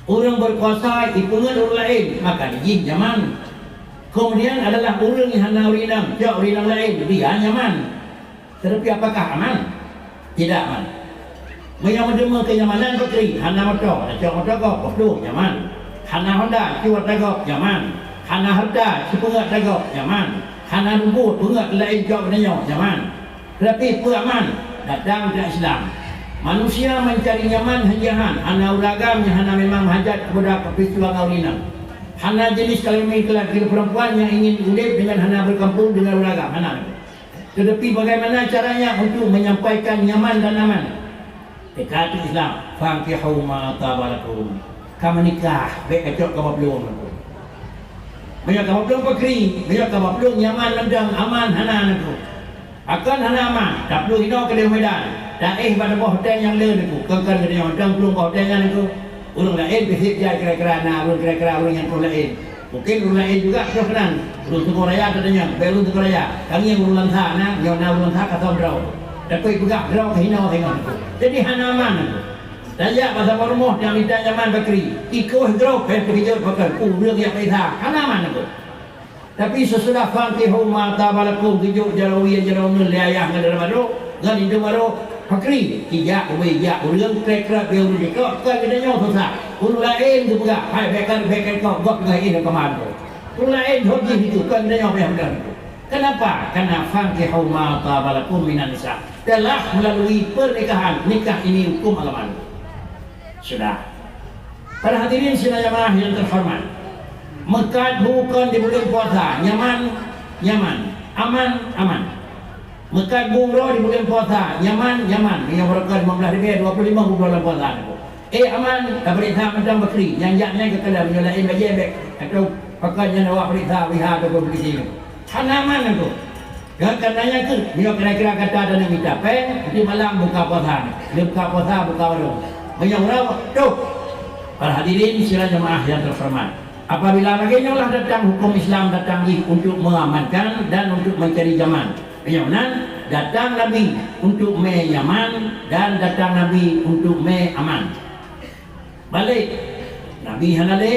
Urang berkuasa ipungan orang lain maka dia nyaman. Kemudian adalah urang yang hana urinang jok urinang lain dia nyaman. Tetapi apakah aman? Tidak aman. Yang menerima kenyamanan putri, hana motor, cok motor kau, kodoh nyaman. Hana Honda, cuat tegok nyaman. Hana harta, sepungat tegok nyaman. Hana rumput, pungat lain cok benyo nyaman. Tetapi aman datang dari Islam. Manusia mencari nyaman hanjahan, hana uragamnya, hana memang hajat kepada peristiwa kaulina. Hana jenis kelamin lelaki perempuan yang ingin hidup dengan hana berkampung dengan uragam, hana. Tetapi bagaimana caranya untuk menyampaikan nyaman dan aman? Kata Islam, fankihu ma tabalakum. Kamu nikah, baik kacau kamu belum. Banyak kamu belum pakri, banyak kamu belum nyaman dan aman hana aku. Akan hana aman, tak perlu hina ke Medan. Dan pada bawah hotel yang lain aku, kekal ke dia hotel belum bawah hotel yang aku. Orang lain bisik dia kira-kira nak, orang kira-kira orang yang orang lain. Mungkin orang lain juga kenan. Orang Tengku Raya katanya, belum Tengku Raya. Kami yang orang lantak nak, yang nak orang lantak kata berau. Tapi juga berau kehina tengok aku. Jadi hana aman aku. Daya pasal rumah yang minta nyaman bakri. Ikuh berau kejut bakal. รื่องyang kita hana aman aku. Tapi sesudah fankihu ma tabalakum kejut jarawi jarawun liayah ngadaran baru, ngan itu baru fakri ijak รื่องkira-kira belum dikau kan kita nyawa susah. Orang lain tu juga hai bekan kau gok lain ke mana tu. Orang lain hobi itu kan kita nyawa yang benar. Kenapa? Karena fankihu ma tabalakum minan nisa. Telah melalui pernikahan, nikah ini hukum agama. Sudah. Para hadirin sidang jamaah yang terhormat. Mekad bukan di bulan puasa, nyaman, aman. Mekad bumrah di bulan puasa, nyaman. Yang berkat 15 25 bulan puasa. Aman, tak berita macam bakri. Yang jaknya ke dalam menyalain bajebek atau pakainya awak berita wiha atau begitu. Hanaman itu. Katanya ke, dia kira-kira kata dan minta pen, di malam buka puasa. Dia buka puasa, buka warung. Banyak orang, tuh. Para hadirin sidang jamaah yang terhormat. Apabila baginda datang hukum Islam datang untuk mengamankan dan untuk mencari zaman. Bagaimana? Datang Nabi untuk menyaman dan datang Nabi untuk aman. Balik Nabi hanale,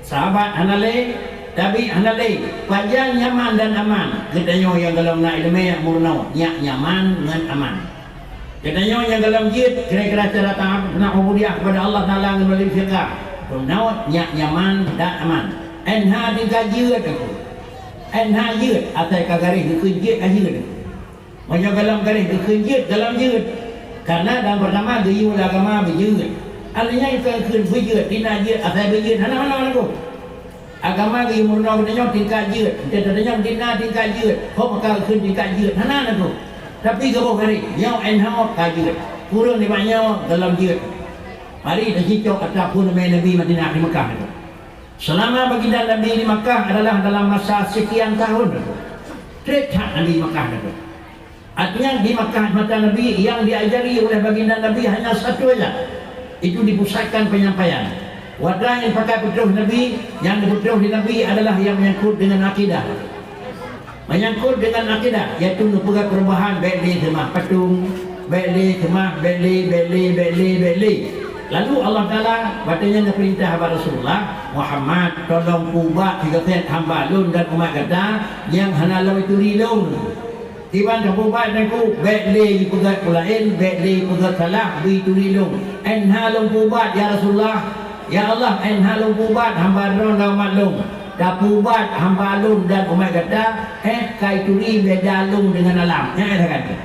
sahabat hanale, Nabi hanale, panjang nyaman dan aman. Katanya yang dalam nak ilmu yang murna, nyaman dengan aman. Katanya yang dalam jid kira-kira cara nak ubudiah kepada Allah Taala melalui fiqh. Murna, nyaman dan aman. Enha dikaji aku. Enha jid atau garis dikejit ajid. Banyak dalam garis dikejit dalam jid. Karena dalam pertama gayul agama berjid. Artinya kita akan berjid, tina jid atau berjid. Mana aku? Agama gayul murna katanya tingkat jid. Katanya tingkat jid. Kau maka akan tingkat jid. Mana aku? Tapi gabung garis. Yang enha kajid. Kurang di banyak dalam jid. Mari kita cicok ataupun Nabi Madinah di Mekah itu. Selama baginda Nabi di Mekah adalah dalam masa sekian tahun itu. Cerita Nabi Mekah itu. Artinya di Mekah mata Nabi yang diajari oleh baginda Nabi hanya satu saja. Itu dipusatkan penyampaian. Wadah yang pakai putra Nabi, yang diputra di Nabi adalah yang menyangkut dengan akidah. Menyangkut dengan akidah, iaitu merupakan perubahan beli kemah patung, beli kemah beli. Lalu Allah Ta'ala batanya perintah kepada Rasulullah Muhammad tolong ubah 3 set hamba lun dan umat kata yang hanalau itu rilung tiban ke ubah dan ku beli pegat pulain beli pegat salah itu rilung enhalung ubah ya Rasulullah ya Allah enhalung ubah hamba lun dan umat lun dapubat hamba lun dan umat kata kaituri beda lun dengan alam yang ada kata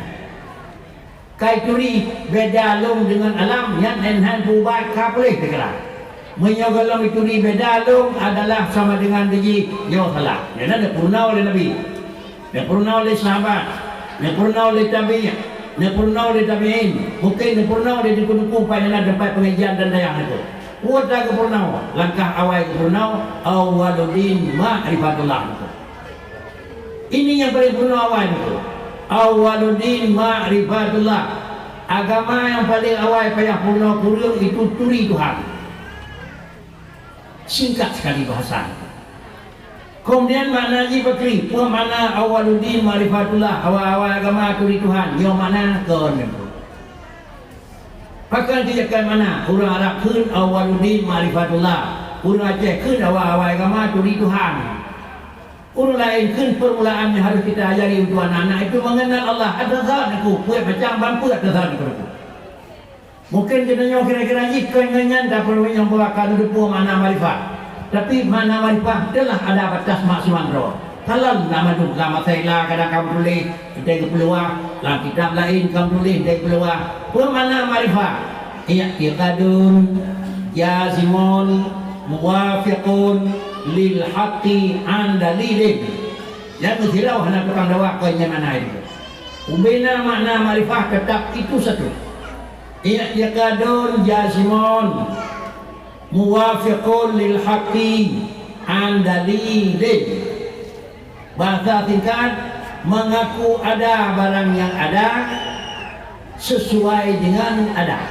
kaituri beda lung dengan alam yang enhan bubat kapoleh tegala. Menyogalong ituri beda lung adalah sama dengan biji yo salah. Yang ada purna oleh Nabi. Yang purna oleh sahabat. Yang purna oleh tabi'in. Yang purna oleh tabi'in. Mungkin yang purna oleh dukun-dukun pada tempat pengajian dan dayang itu. Kuatlah ke purna. Langkah awal ke purna awwaluddin ma'rifatullah. Ini yang paling purna awal itu. Awaluddin ma'rifatullah. Agama yang paling awal payah purna kurung itu turi Tuhan. Singkat sekali bahasa. Kemudian maknanya bakri, apa makna awaluddin ma'rifatullah, awal agama turi Tuhan, yang mana keon. Pakai dijakan mana? Orang Arab kun awaluddin ma'rifatullah. Orang Aceh kun awal agama turi Tuhan. Orang lain kan permulaannya harus kita ajari untuk anak-anak itu mengenal Allah. Ada zat aku, buat macam bampu ada zat aku. Mungkin kita kira-kira jika nyanyian tak perlu yang bawakan depu mana marifat. Tapi mana marifat adalah ada batas maksimal roh. Kalau nama tu lama saya kadang kamu tulis kita keluar, dalam kitab lain kamu tulis kita keluar. Pemana marifat? I'tiqadun jazimun muwafiqun lil haqqi an dalilin. Yang bertirau hendak tukang dawak ke mana itu. Ubina makna marifat tetap itu satu. I'tiqadun jazimun muwafiqun lil haqqi an dalilin. Bahasa tingkat mengaku ada barang yang ada sesuai dengan ada.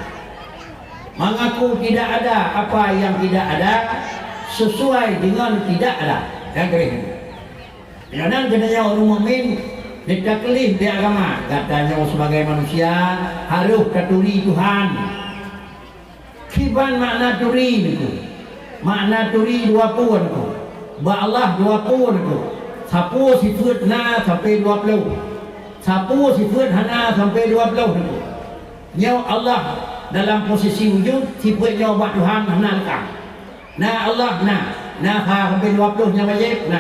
Mengaku tidak ada apa yang tidak ada sesuai dengan tidak ada. Yang ketiga. Kadang katanya orang mukmin ditaklif di agama, katanya sebagai manusia harus keturi Tuhan. Kiban makna turi itu. Makna turi 20 itu. Ba Allah 20 itu. Sapu sifat na sampai 20. Sapu sifat hana sampai 20 itu. Nyau Allah dalam posisi wujud sifatnya buat Tuhan hana lekang. Na Allah na ha sampai 20 nya wajib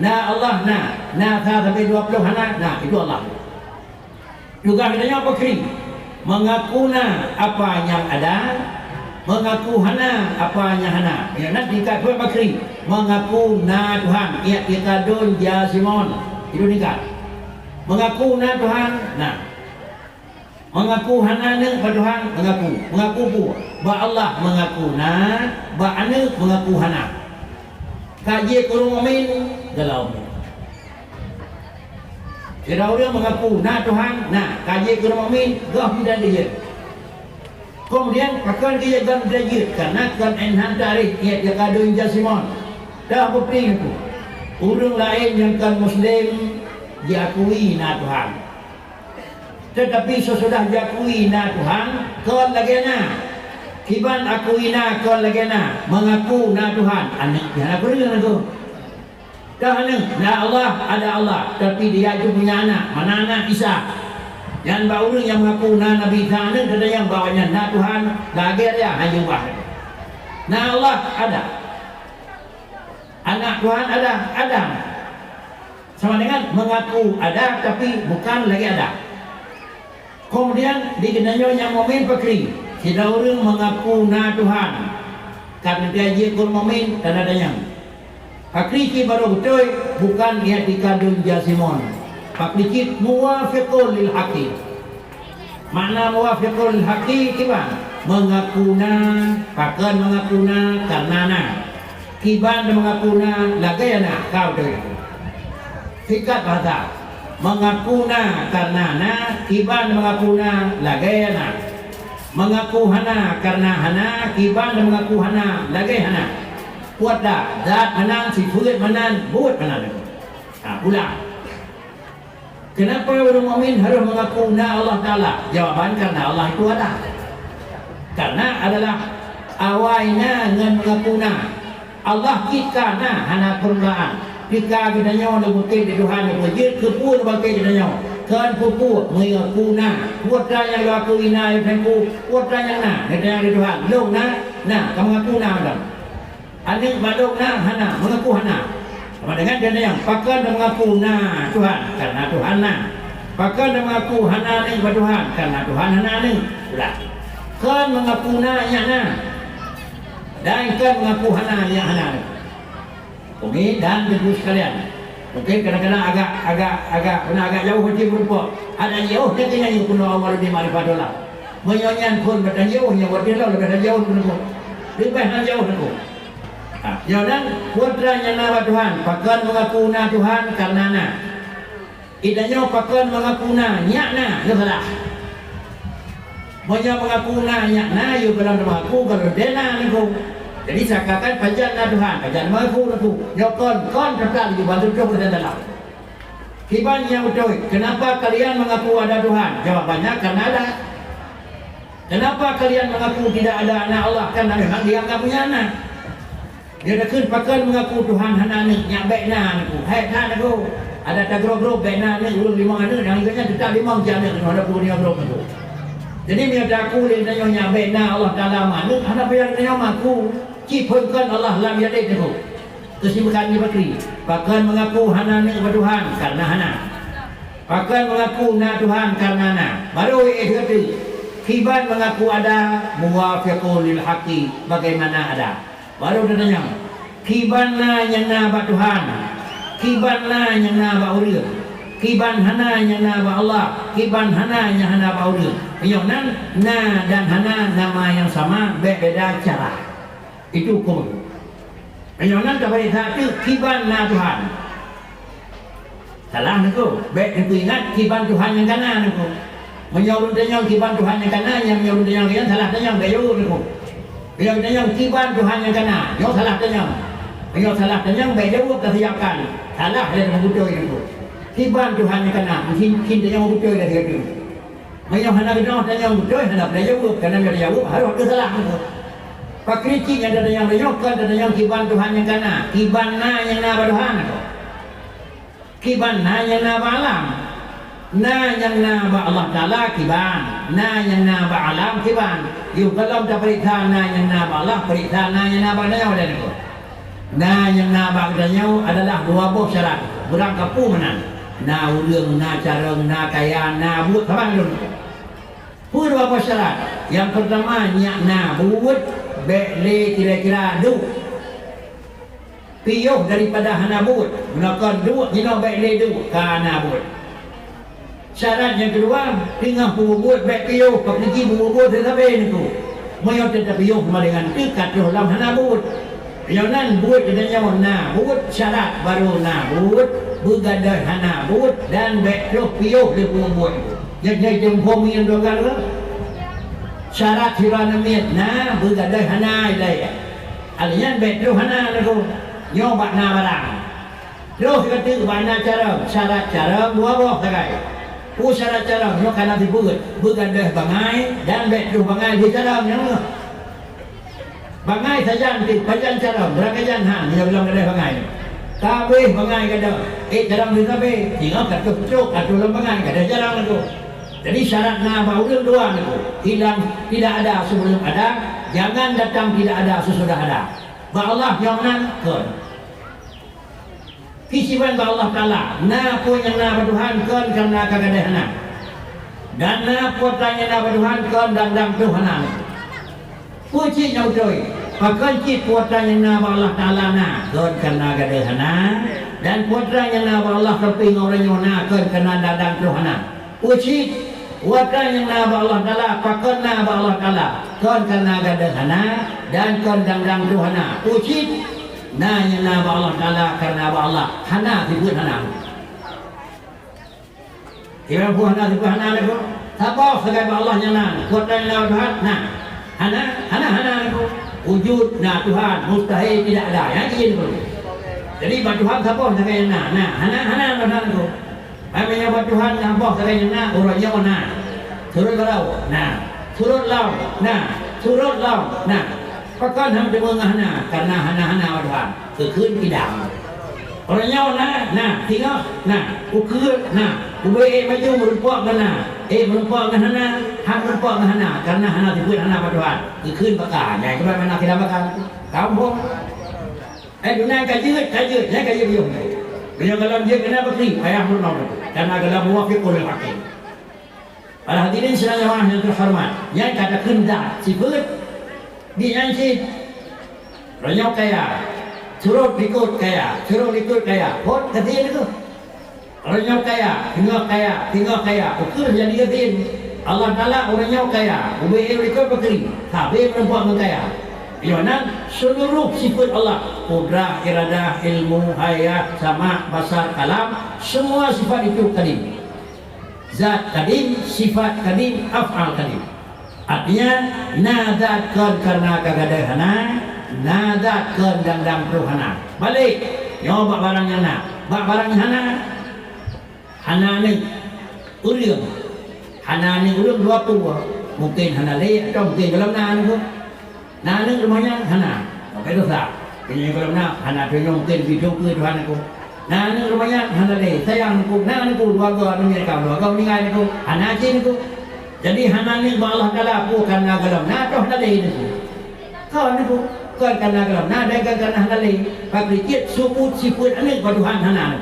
na Allah na ha sampai 20 hana itu Allah. Juga katanya apa kering? Mengaku na apa yang ada, mengaku hana apa yang hana. Ya nanti kat buat bakri mengaku na Tuhan, i'tiqadun jazimun. Itu nikah. Mengaku na Tuhan, mengaku hana ne Tuhan, mengaku pu. Ba Allah mengaku na, ba ane mengaku hana. Kaji kurung amin galau. Kira orang mengaku na Tuhan, kaji kurung amin gah tidak dia. Kemudian akan dia dan derajat karena kan enhan tarikh i'tiqadun jazimun. Dah berpering itu. Orang lain yang kan Muslim diakui na Tuhan. Tetapi sesudah diakui na Tuhan, kon lagi na. Kiban akui na kon lagi na. Mengaku na Tuhan. Anak dia aku dengar tu. Dah anak, na Allah ada Allah, tapi dia juga punya anak. Mana anak Isa? Yang bawa orang yang mengaku na Nabi Isa anak, ada yang bawanya na Tuhan, lagi dia hanya ubah. Na Allah ada. Anak Tuhan ada. Sama dengan mengaku ada tapi bukan lagi ada. Kemudian dikenanya yang mukmin fakri. Tidak orang mengaku na Tuhan. Karena dia jikul mukmin dan adanya. Fakri ki baru betul bukan i'tiqadun jazimun. Fakri ki muwafiqun lil haqqi. Makna muwafiqun lil haqqi kiban? Mengaku na, pakan mengaku na karena na. Kiban mengakuna lagayana kau tu. Sikat bahasa mengakuna karena na, kiban mengakuna lagayana. Mengaku hana karena hana, kiban mengaku hana lagayana. Kuat dah, zat manan, sifat manan, buat manan. Ulang. Kenapa orang mukmin harus mengaku na Allah Taala? Jawaban karena Allah itu ada. Karena adalah awalnya dengan mengaku na. Allah kita na hana permulaan. Jika kita nyawa nak bukit di Tuhan nak wajib kepun bagi kita nyawa. Kan pupu mengaku na. Kuatlah yang aku ina yang aku. Kuatlah yang na. Kita yang di Tuhan. Long na kamu mengaku na dah. Anik badok na hana mengaku hana. Sama dengan dia yang pakai dan mengaku na Tuhan karena Tuhan na. Pakai dan mengaku hana ni kepada Tuhan karena Tuhan hana ni. Sudah. Kan mengaku na yang na. Dan kan mengaku hana yang hana. Okey, dan ibu sekalian. Mungkin kadang-kadang agak jauh hati berupa. Ada jauh dia kena yang kuno awal di marifadullah. Menyanyian pun berdan jauh yang berdan lebih jauh pun. Lebih jauh tu. Jangan putranya nama Tuhan. Pakan mengaku na Tuhan karena na. Idanya pakan mengaku na nyak na. Itu salah. Banyak mengaku na nyak na. You kalau mengaku kalau dena ni. Jadi seakan pajan na Tuhan. Pajan mengaku na tu. Nyokon kon tetap di bantu tu berada dalam. Kibannya betul. Kenapa kalian mengaku ada Tuhan? Jawabannya karena ada. Kenapa kalian mengaku tidak ada anak Allah? Karena memang dia enggak punya anak. Dia dah kun pakai mengaku Tuhan hana ni nyak baik na aku. Hai na aku. Ada tagro-gro baik na ni ulun limang ada dan ikutnya tetap limang jana ada pun dia gro tu. Jadi dia dah aku dia tanya nyak baik na Allah Taala mana ada bayar dia aku. Cipengkan Allah lam yadid tu. Kesibukan di bakri. Pakan mengaku hana ni Tuhan karena hana. Pakan mengaku na Tuhan karena na. Baru kata kiban mengaku ada muwafiqul lil haqi bagaimana ada. Baru dia tanya kiban na yang na ba Tuhan. Kiban na yang na ba urang. Kiban hana yang na ba Allah. Kiban hana yang hana ba urang. Yang nan na dan hana nama yang sama berbeza cara. Itu hukum. Yang nan tak boleh satu kiban na Tuhan. Salah niku. Baik niku ingat kiban Tuhan yang kanan niku. Menyuruh tanya kiban Tuhan yang kanan, yang menyuruh tanya yang salah tanya dayu niku. Yang tanya kiban Tuhan yang kanan, yang salah tanya. Yang salah tanya dayu kesiapan. Salah dia mengutoi niku. Kiban Tuhan yang kanan, mungkin tanya mengutoi dari itu. Yang hendak tanya mengutoi hendak dayu kerana dia dayu harus salah niku. Pakrici yang ada yang menyokan ada yang kiban Tuhan yang kanan, kiban na yang na Tuhan niku. Kiban na yang na alam. Na yang na Allah Ta'ala kiban. Na yang na alam kiban. Yung kalau tak periksa na yang na Allah, periksa na yang na danau dan itu. Na yang na danau adalah dua buah syarat. Berang kapu menan. Na urang, na careng, na kaya, na buat kapan dulu. Pur dua buah syarat. Yang pertama nyak na buat bekle kira-kira du. Piyuh daripada hana buat. Melakukan du, jino bekle du kana buat. Syarat yang kedua, tinggal pembuat baik piyuh, pergi pembuat tetapi niku. Moyo tetap piyuh dengan dekat dalam hana buat. Yang nan buat dengan na buat syarat baru na buat bergadai hana buat dan baik piyuh di pembuat. Jadi jempol yang dua kali. Syarat hiranamit na bergadai hana ilai. Alian baik hana niku. Nyoba na barang. Terus kata bana cara syarat cara dua buah sagai. Syarat cara nyo kana dibuat bergadah bangai dan betu bangai di cara nyo. Bangai saja nanti pajan cara berakajan han yang belum gadah bangai. Kabeh bangai gadah. Jarang di kabeh tinggal kat cuk atau dalam bangai gadah jarang itu. Jadi syarat na baulun dua itu. Tidak ada sebelum ada, jangan datang tidak ada sesudah ada. Ba Allah yang nan kon. Kisiban ba Allah Ta'ala. Na pun yang na Tuhan kon karena kagadahan. Dan na pun tanya na Tuhan kon dan Tuhan. Puji nyau joy. Pakai cip putra yang na Allah Ta'ala na kon karena kagadahan. Dan putra yang na Allah keping orang yang na kon karena dan Tuhan. Puji putra yang na Allah Ta'ala pakai na Allah Ta'ala kon karena kagadahan dan kon dan Tuhan. Puji na yang na Allah Ta'ala karena Allah hana disebut hana. Kira buah hana disebut hana itu siapa sebagai Allah yang na kuasa yang na Tuhan na hana itu wujud na Tuhan mustahil tidak ada yang ini dulu. Jadi buat Tuhan siapa sebagai yang na hana Tuhan itu. Namanya buat Tuhan siapa sebagai yang na orangnya na turut lau na turut lau na turut lau na. Pakan ham demengahna karena hana Tuhan kekun tidak. Orangnya nah tinggal ukur ubay maju merumpak kana merumpak hana ham merumpak hana karena hana disebut hana Tuhan kekun pakar yang kepada mana kita bakal kampung dunia kajut saya kajut biung kalau dia kena bakri ayah menolak karena kalau muwafiqul lil haqi. Para hadirin sekalian yang terhormat yang kata kendak sifat dia sih ronyok kaya curut ikut kaya hot ketin itu ronyok kaya tinggal kaya ukur jadi ketin Allah Ta'ala orangnya kaya ubay ikut bakri tapi perempuan kaya Yonan seluruh sifat Allah kudrah, iradah, ilmu, hayat, sama, basar, kalam semua sifat itu kadim zat kadim, sifat kadim, af'al kadim. Artinya nadatkan karena kagadahana, nadatkan dan ruhana. Balik, nyoba barangnya na, barangnya hana ni urang, hana ni urang dua tua, mungkin hana le atau mungkin kalau na ni rumahnya hana, oke dosa. Ini kalau hana tu mungkin video ke Tuhan aku. Na ni rumahnya hana le, sayang aku, na ni aku dua ni mereka dua ni ngai aku, hana cin aku. Jadi hana ni Allah Ta'ala bukan nagalam. Nah toh tadi ini. Kau Pakai karena kalau nak dagang karena halal, pakai kit sukut siput ane paduhan hana.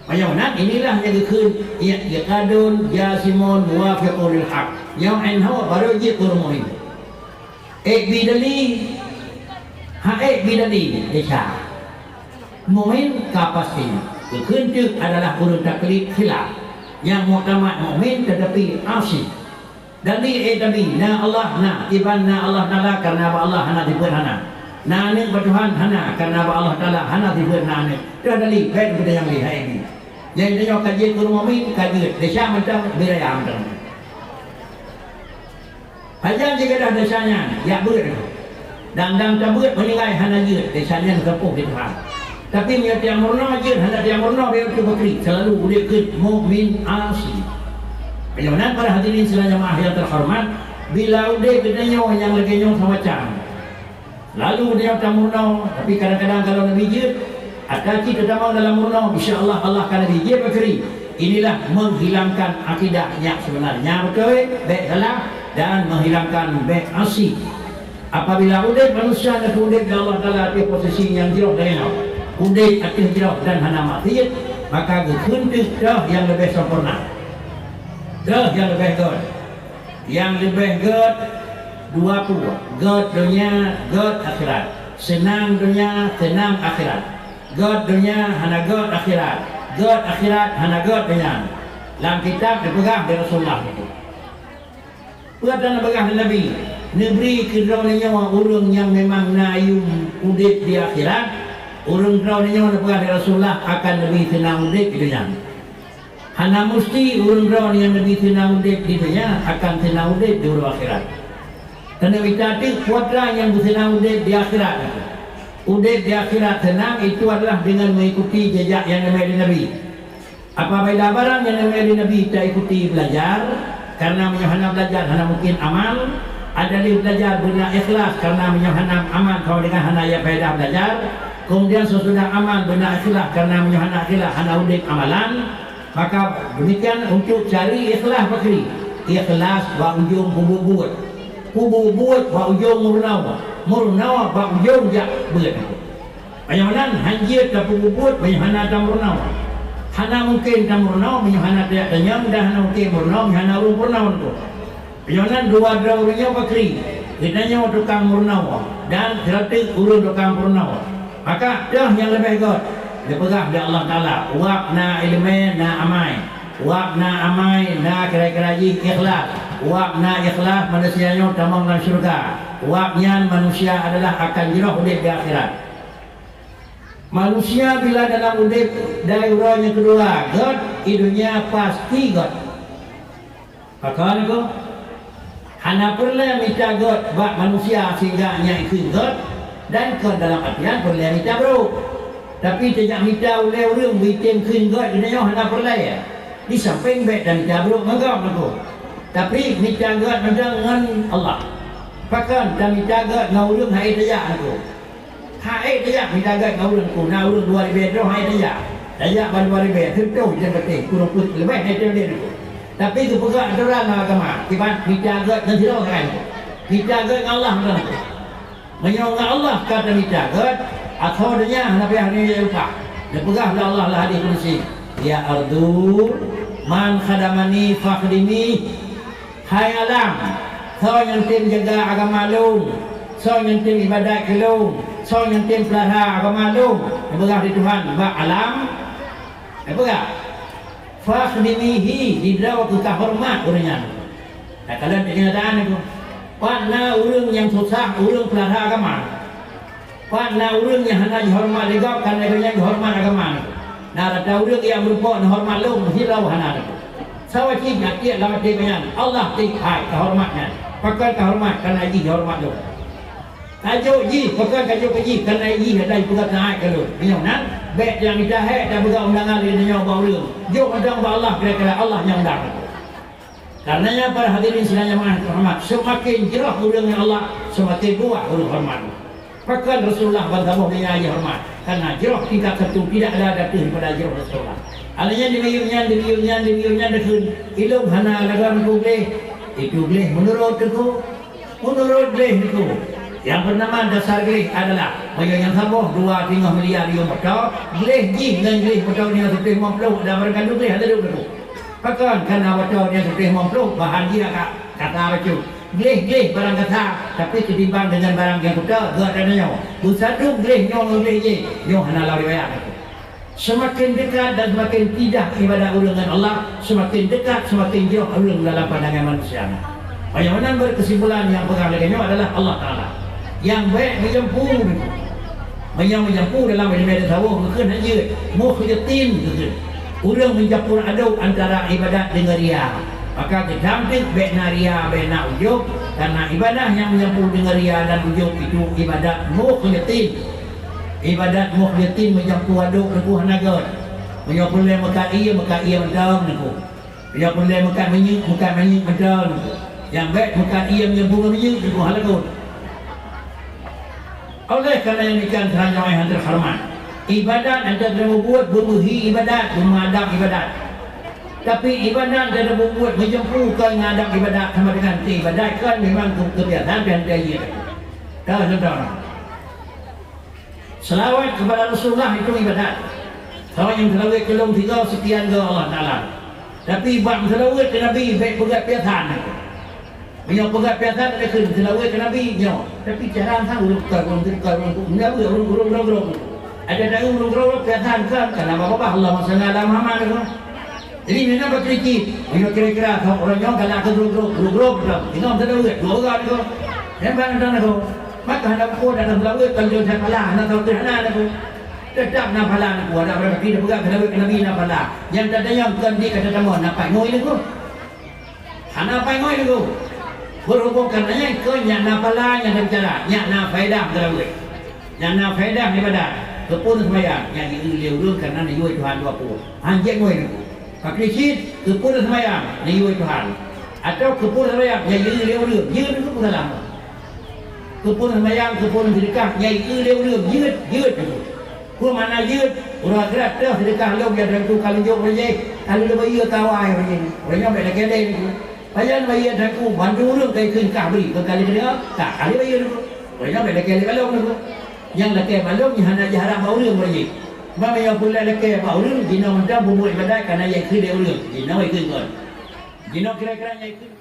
Macam mana? Inilah yang kekun ya kadun ya simon muwafiqul haq. Yang anhu baru je kurmoi. Bidali bidali desa. Mukmin kapasti. Kekun itu adalah urut taklid khilaf. Yang muktamad mukmin tetapi asy. Dali dali na Allah na iban na Allah taala karena Allah hana diberi hana. Na ni bertuhan hana karena Allah taala hana diberi hana. Dah dali baik kita yang lihat ini. Yang dia kaji kurang mukmin kaji desa macam beraya macam. Hajan jika dah desanya ya ber. Dan cabut meninggal hana je desanya kepuh di Tuhan. Tapi dia tiang murna je, hendak tiang murna dia itu bakri. Selalu dia ke mukmin asli. Bagaimana para hadirin sekalian jemaah yang terhormat, bila udah bedanya yang lagi nyong sama macam. Lalu dia tak murna, tapi kadang-kadang kalau Nabi je, ada kita tamang dalam murna, insya-Allah Allah akan Nabi je bakri. Inilah menghilangkan akidahnya sebenarnya betul, baik salah dan menghilangkan baik asli. Apabila udah manusia nak udah Allah Taala di posisi yang jauh dari Allah. Udai akhir jauh dan hana maksiat, maka kekuntus dah yang lebih sempurna, dah yang lebih god, yang lebih god dua puluh god dunia, god akhirat, senang dunia, senang akhirat, god dunia, hana god akhirat, god akhirat, hana god dunia. Dalam kitab dipegang dari Rasulullah itu. Buat dan pegang Nabi, negeri kedua orang yang memang nayum udip di akhirat. Orang kau ni yang pegang Rasulullah akan lebih tenang hidup di dunia. Hana mesti orang kau yang lebih tenang hidup di dunia akan tenang hidup di urusan akhirat. Kerana kita kuatlah yang tenang hidup di akhirat. Hidup di akhirat tenang itu adalah dengan mengikuti jejak yang namanya Nabi. Apabila barang yang namanya Nabi kita ikuti belajar, karena hana belajar hana mungkin amal. Ada belajar benar ikhlas karena hana amal kau dengan hana ya faedah belajar. Kemudian sesudah amal benar ikhlas karena menyuhana ikhlas hana udip amalan, maka demikian untuk cari ikhlas bakri. Ikhlas wa ujung hububut wa ujung murnawa wa ujung jak buat. Bagaimana hanjir ke hububut menyuhana dan murnawa. Hana mungkin dan murnawa menyuhana tidak kenyang dan hana mungkin murnawa menyuhana murnawa itu. Bagaimana dua orangnya bakri. Kitanya tukang murnawa dan gratis urun tukang murnawa. Maka dah yang lebih god dia pegang dari Allah Ta'ala. Wak na ilmu na amai, wak na amai na kira-kira ikhlas, wak na ikhlas manusianya tamang dalam syurga, waknya manusia adalah akan jirah udip di akhirat. Manusia bila dalam udip dari urang yang kedua god, hidupnya pasti god. Pakai aku hana perlu minta god bak manusia sehingga nya ikut god. Dan ke dalam artian boleh minta bro. Tapi tidak minta oleh orang bikin kun god di dalam hana perlai. Di samping baik dan minta bro mengam aku. Tapi minta god dengan Allah. Pakan dan minta god dengan orang hai tajak aku. Hai tajak minta god dengan orang ku. Na orang 2000 dah hai tajak. Tajak ban 2000 tentu je penting. Kurang pun lebih hai dia aku. Tapi itu pegang aturan agama. Tiba minta god dan tidak kan. Minta god dengan Allah dengan menyonga Allah kata dijagat atau adanya Nabi hari lupa dia pegang Allah lah hadis kursi ya ardu man khadamani fakhdimi hai alam so yang tim jaga agama lu so yang tim ibadat ke lu so yang tim pelihara agama lu dia pegang di Tuhan bak alam dia pegang fakhdimihi didawa kita hormat orangnya tak kalian kenyataan itu. Pada orang yang susah, orang pelihara agama. Pada orang yang hanya dihormat juga karena dia dihormat agama. Nah, ada orang yang berupa dihormat lu, mesti lau hana. Sawat ini dia lama dia banyak. Allah tikai kehormatnya. Pakai kehormat karena ini dihormat lu. Kajuk ji, pakai kajuk ji karena ini ada juga naik ke lu. Bagaimana? Baik yang kita dan juga undangan dia nyawa orang. Jom undang Allah kira-kira Allah yang undang. Karenanya para hadirin sekalian jemaah terhormat, semakin jerah urangnya Allah, semakin kuat urang hormat. Bahkan Rasulullah bertamu dengan aja hormat. Karena jerah tingkat satu tidak ada datang pada jerah Rasulullah. Alanya dimiurnya dekun. Ilmu hana lagan boleh. Itu boleh menurut aku. Yang pertama dasar gelih adalah bagi yang sabuh 2,5 miliar dia betul. Gelih ji dengan gelih betul ni 150 dan barangkali gelih ada dulu. Pakan karena betul ni 150 bahagia kata baca. Gelih barang kata tapi ketimbang dengan barang yang betul gak ada nyawa. Satu gelih nyawa gelih je. Nyawa hanalau riwayat. Semakin dekat dan semakin tidak ibadah ulung dengan Allah, semakin dekat semakin jauh ulung dalam pandangan manusia. Bagaimana berkesimpulan yang pegang dengannya adalah Allah Ta'ala yang baik menjemput dalam media sawah bukan hanya mukhlitin orang mencampur aduk antara ibadat dengan ria, maka kedamping baikna ria baikna ujub, karena ibadah yang mencampur dengan ria dan ujub itu ibadat mukhlitin. Ibadat mukhlitin mencampur aduk neku hanagot menyampul maka ia mendang neku menyampul maka menyik mendang neku yang baik maka ia menyampur menyik neku halagut. Oleh kerana yang ikan teranjang yang terhormat, ibadat anda tidak membuat bermuhi ibadat, mengadap ibadat. Tapi ibadat anda membuat menjempurkan mengadap ibadat sama dengan ibadat kan memang kebiasaan dan daya. Tahu. Selawat kepada Rasulullah itu ibadat. Selawat yang selawat kelong 3 sekian ke Allah Ta'ala. Tapi buat selawat ke Nabi baik pegat piatan. Punya pegat piatan ada ke selawat ke Nabi. Tapi jarang sang urung ada dah urung piatan kan. Karena apa-apa Allah SWT Muhammad. Jadi mana berkiriki. Kira-kira orang yang kalau ke urung ini om selawat 2 orang itu. Hebat dan aku. Maka hendak aku dalam selawat kalau saya kalah nak tahu kerana aku tetap nak pala aku ada berapa kita pegang selawat ke Nabi nak pala yang tadanya kan di kata tamu nak pai ngoi aku hana pai ngoi aku berhubung karenanya ke yang nak pala yang bicara yang nak faedah selawat yang nak faedah ibadat kepun sembahyang yang diuliu karena ni Tuhan 20 anjek ngoi aku pakrisit kepun sembahyang ni Tuhan atau kepun sembahyang yang diuliu dia itu pun dalam kepun sembahyang, kepun sedekah, nyai leuยืด. Ku manaยืด, orang kerat dah sedekah leu dia dan tu kalau jauh boleh, kalau lebih ia kawai macam ni. Orangnya baik lagi ada ni. Bayan bayar dan ku bantu orang kai keun kah beri, kali dia tak kali bayar dulu. Orangnya baik lagi ada balong dulu. Yang laki balong yang hendak jarak bau orang boleh. Mama yang pula laki bau orang, dina mentang bumbu ibadat kerana yang keun dia orang. Dina baik keun kon. Dina kira-kira yang keun.